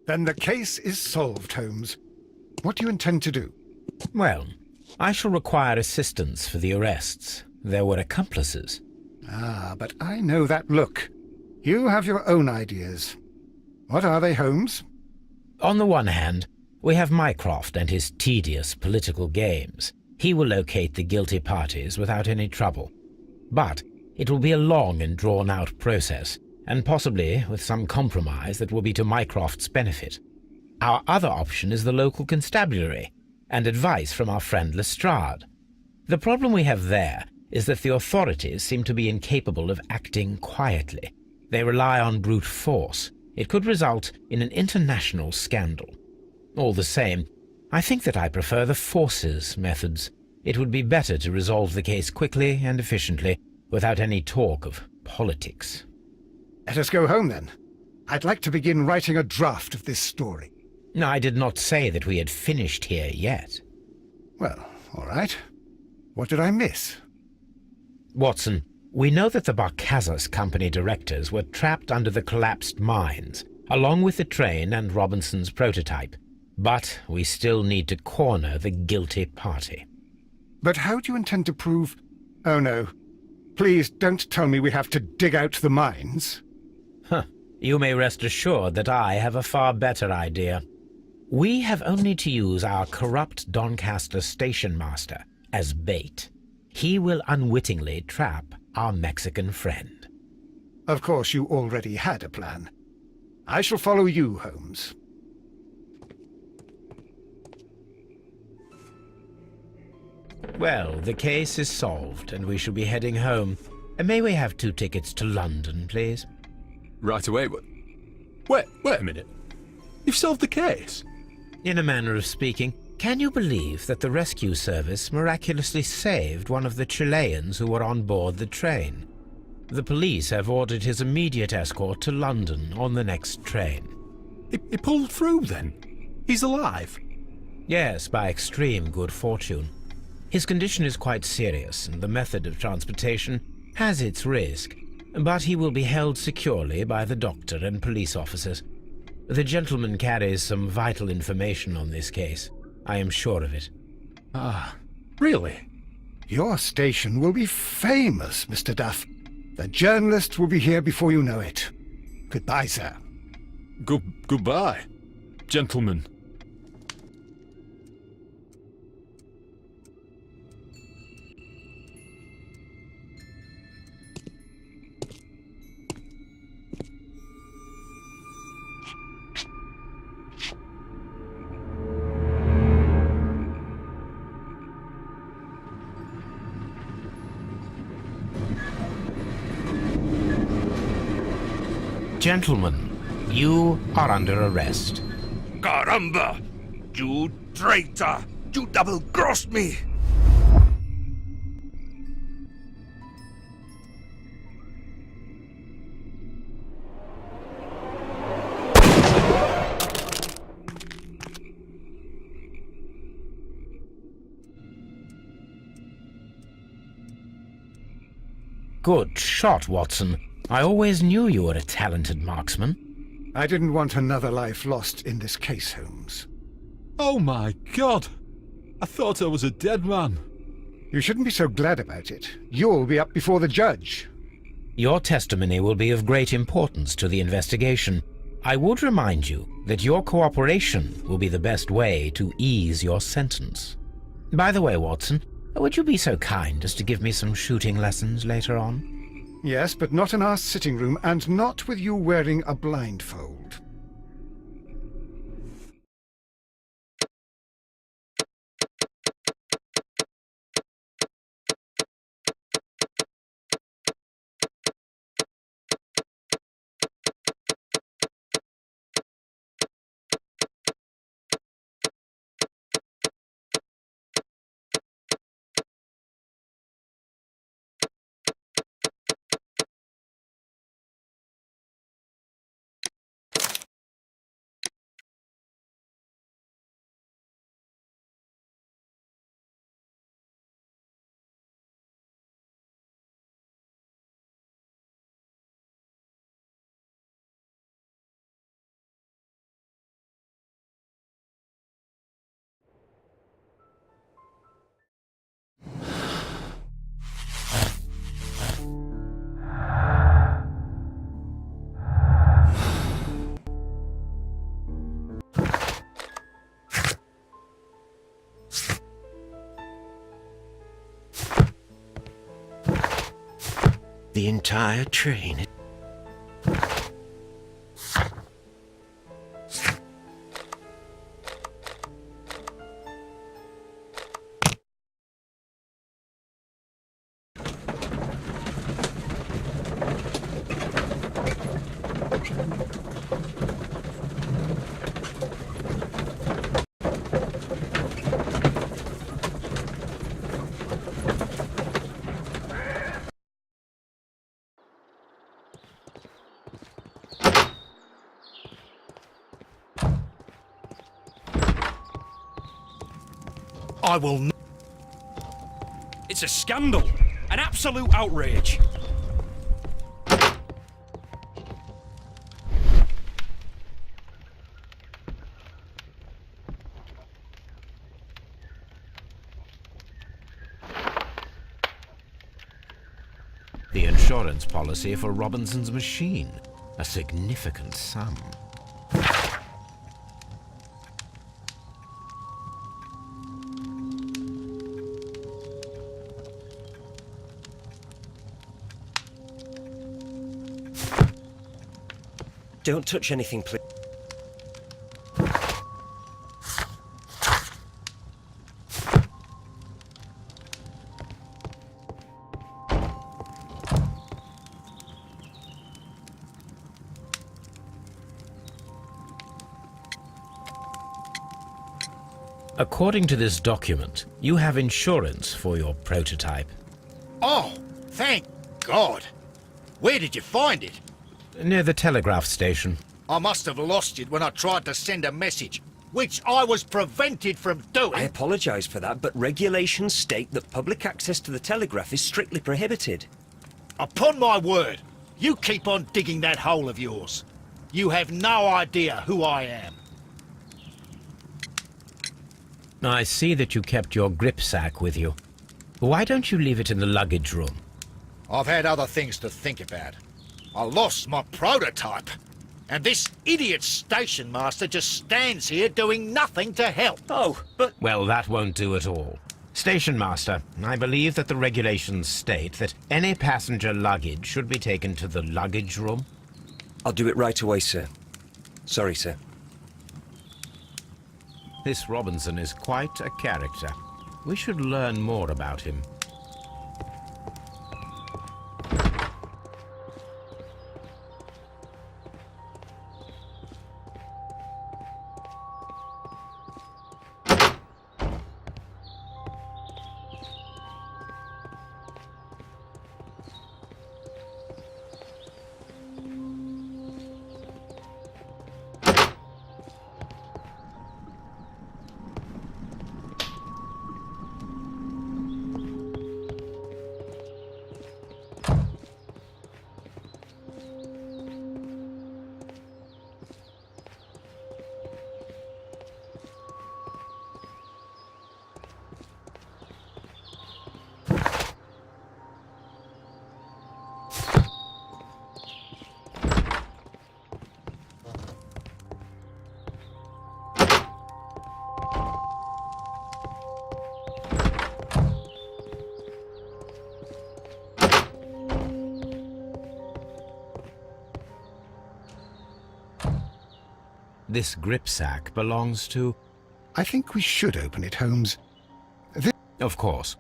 Then the case is solved, Holmes. What do you intend to do? Well, I shall require assistance for the arrests. There were accomplices. Ah, but I know that look. You have your own ideas. What are they, Holmes? On the one hand, we have Mycroft and his tedious political games. He will locate the guilty parties without any trouble. But it will be a long and drawn-out process, and possibly with some compromise that will be to Mycroft's benefit. Our other option is the local constabulary, and advice from our friend Lestrade. The problem we have there is that the authorities seem to be incapable of acting quietly. They rely on brute force. It could result in an international scandal. All the same, I think that I prefer the forces methods. It would be better to resolve the case quickly and efficiently, without any talk of politics. Let us go home, then. I'd like to begin writing a draft of this story. I did not say that we had finished here yet. Well, all right. What did I miss? Watson, we know that the Barcazas Company directors were trapped under the collapsed mines, along with the train and Robinson's prototype. But we still need to corner the guilty party. But how do you intend to prove... Oh, no. Please don't tell me we have to dig out the mines. You may rest assured that I have a far better idea. We have only to use our corrupt Doncaster station master as bait. He will unwittingly trap our Mexican friend. Of course, you already had a plan. I shall follow you, Holmes. Well, the case is solved, and we shall be heading home. May we have 2 tickets to London, please? Right away, but... Wait a minute. You've solved the case? In a manner of speaking, can you believe that the rescue service miraculously saved one of the Chileans who were on board the train? The police have ordered his immediate escort to London on the next train. He pulled through, then? He's alive? Yes, by extreme good fortune. His condition is quite serious, and the method of transportation has its risk, but he will be held securely by the doctor and police officers. The gentleman carries some vital information on this case. I am sure of it. Ah, really? Your station will be famous, Mr. Duff. The journalists will be here before you know it. Goodbye, sir. Goodbye, gentlemen. Gentlemen, you are under arrest. Caramba! You traitor! You double-crossed me! Good shot, Watson. I always knew you were a talented marksman. I didn't want another life lost in this case, Holmes. Oh my God! I thought I was a dead man. You shouldn't be so glad about it. You'll be up before the judge. Your testimony will be of great importance to the investigation. I would remind you that your cooperation will be the best way to ease your sentence. By the way, Watson, would you be so kind as to give me some shooting lessons later on? Yes, but not in our sitting room, and not with you wearing a blindfold. The entire train. I will not. It's a scandal. An absolute outrage. The insurance policy for Robinson's machine. A significant sum. Don't touch anything, please. According to this document, you have insurance for your prototype. Oh, thank God. Where did you find it? Near the telegraph station. I must have lost it when I tried to send a message, which I was prevented from doing. I apologise for that, but regulations state that public access to the telegraph is strictly prohibited. Upon my word, you keep on digging that hole of yours. You have no idea who I am. I see that you kept your grip sack with you. Why don't you leave it in the luggage room? I've had other things to think about. I lost my prototype. And this idiot station master just stands here doing nothing to help. Oh, but... Well, that won't do at all. Station master, I believe that the regulations state that any passenger luggage should be taken to the luggage room. I'll do it right away, sir. Sorry, sir. This Robinson is quite a character. We should learn more about him. This grip sack belongs to... I think we should open it, Holmes. Of course.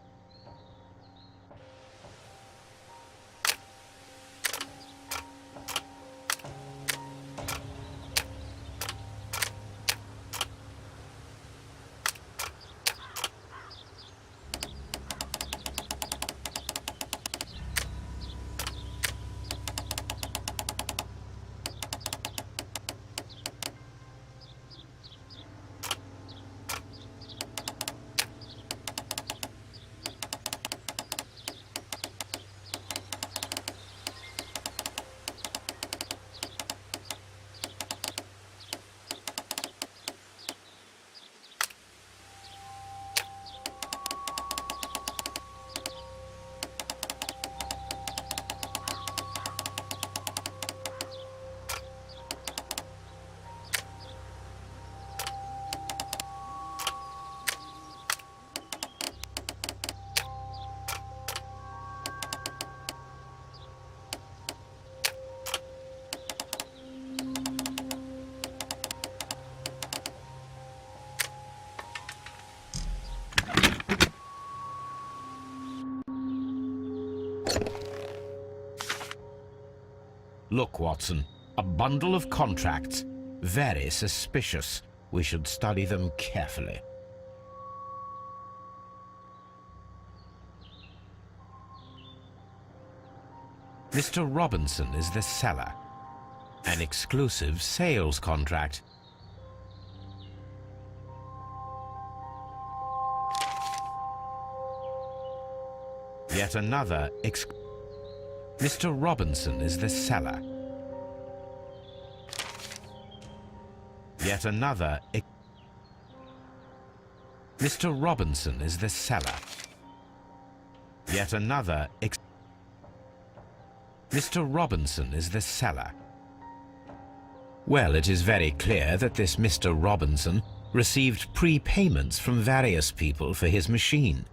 Look, Watson, a bundle of contracts. Very suspicious. We should study them carefully. Mr. Robinson is the seller. An exclusive sales contract. Yet another Mr. Robinson is the seller. Yet another Mr. Robinson is the seller. Yet another Mr. Robinson is the seller. Well, it is very clear that this Mr. Robinson received prepayments from various people for his machine.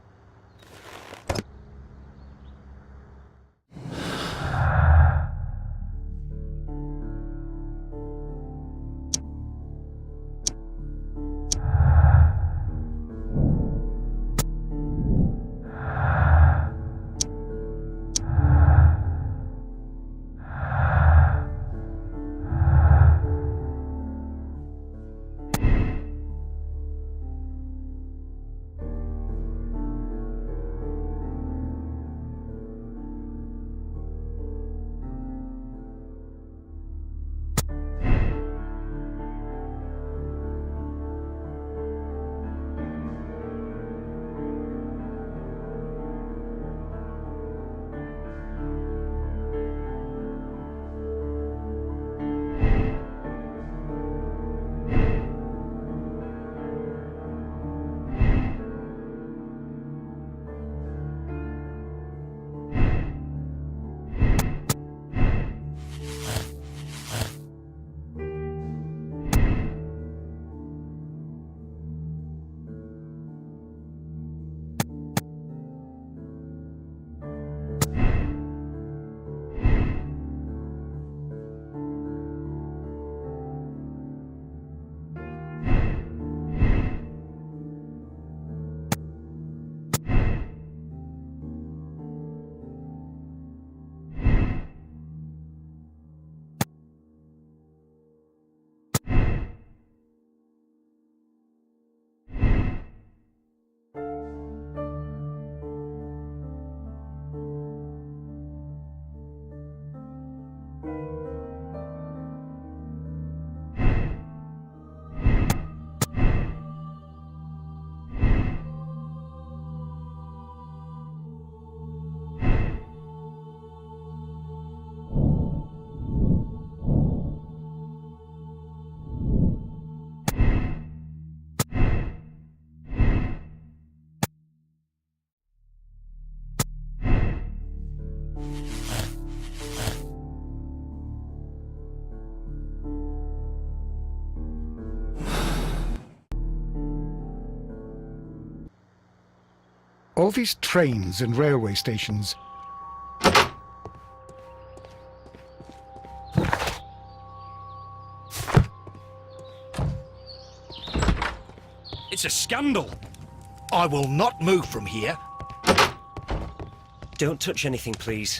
All these trains and railway stations. It's a scandal. I will not move from here. Don't touch anything, please.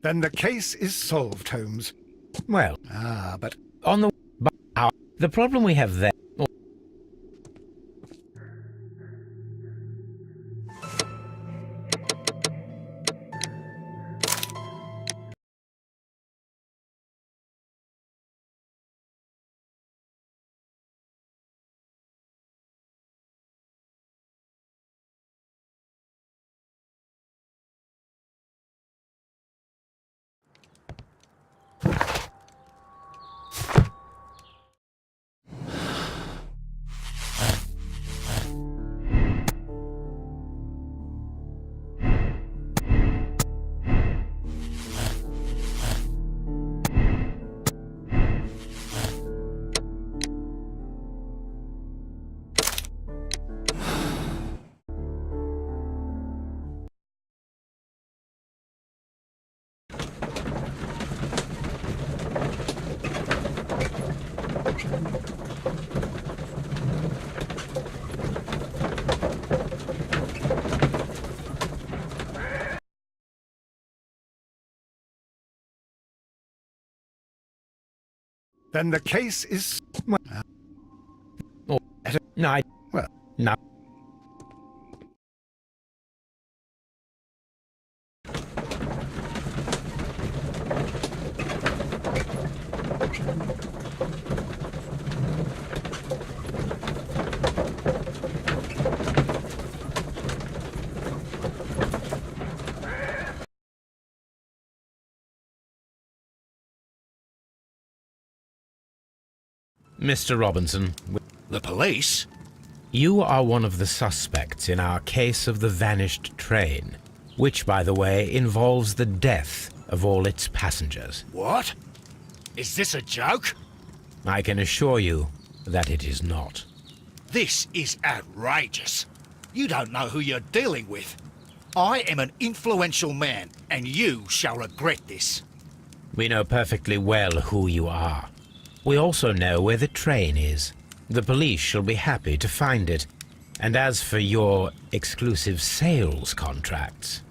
Then the case is solved, Holmes. Well, Ah, but on the problem we have there. then the case is... Oh, no, Well, no. Mr. Robinson, The police? you are one of the suspects in our case of the vanished train, which, by the way, involves the death of all its passengers. What? Is this a joke? I can assure you that it is not. This is outrageous. You don't know who you're dealing with. I am an influential man, and you shall regret this. We know perfectly well who you are. We also know where the train is. The police shall be happy to find it. And as for your exclusive sales contracts...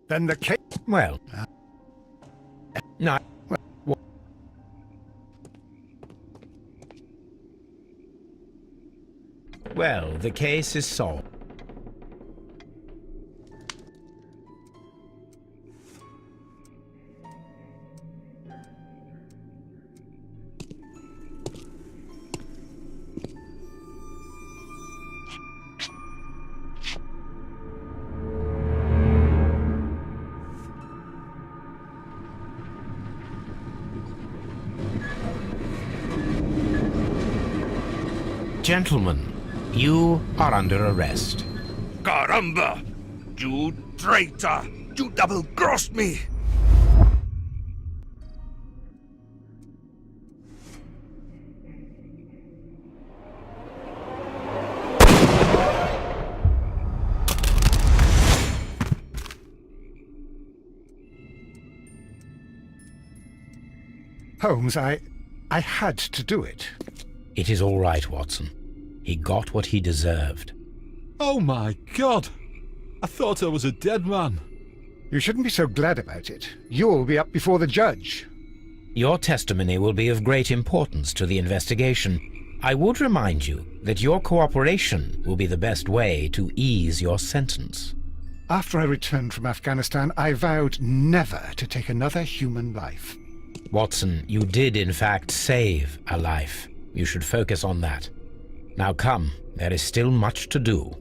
Then the case... Well, no. Well, the case is solved. Gentlemen, you are under arrest. Caramba! You traitor! You double-crossed me! Holmes, I had to do it. It is all right, Watson. He got what he deserved. Oh my God! I thought I was a dead man. You shouldn't be so glad about it. You'll be up before the judge. Your testimony will be of great importance to the investigation. I would remind you that your cooperation will be the best way to ease your sentence. After I returned from Afghanistan, I vowed never to take another human life. Watson, you did in fact save a life. You should focus on that. Now come, there is still much to do.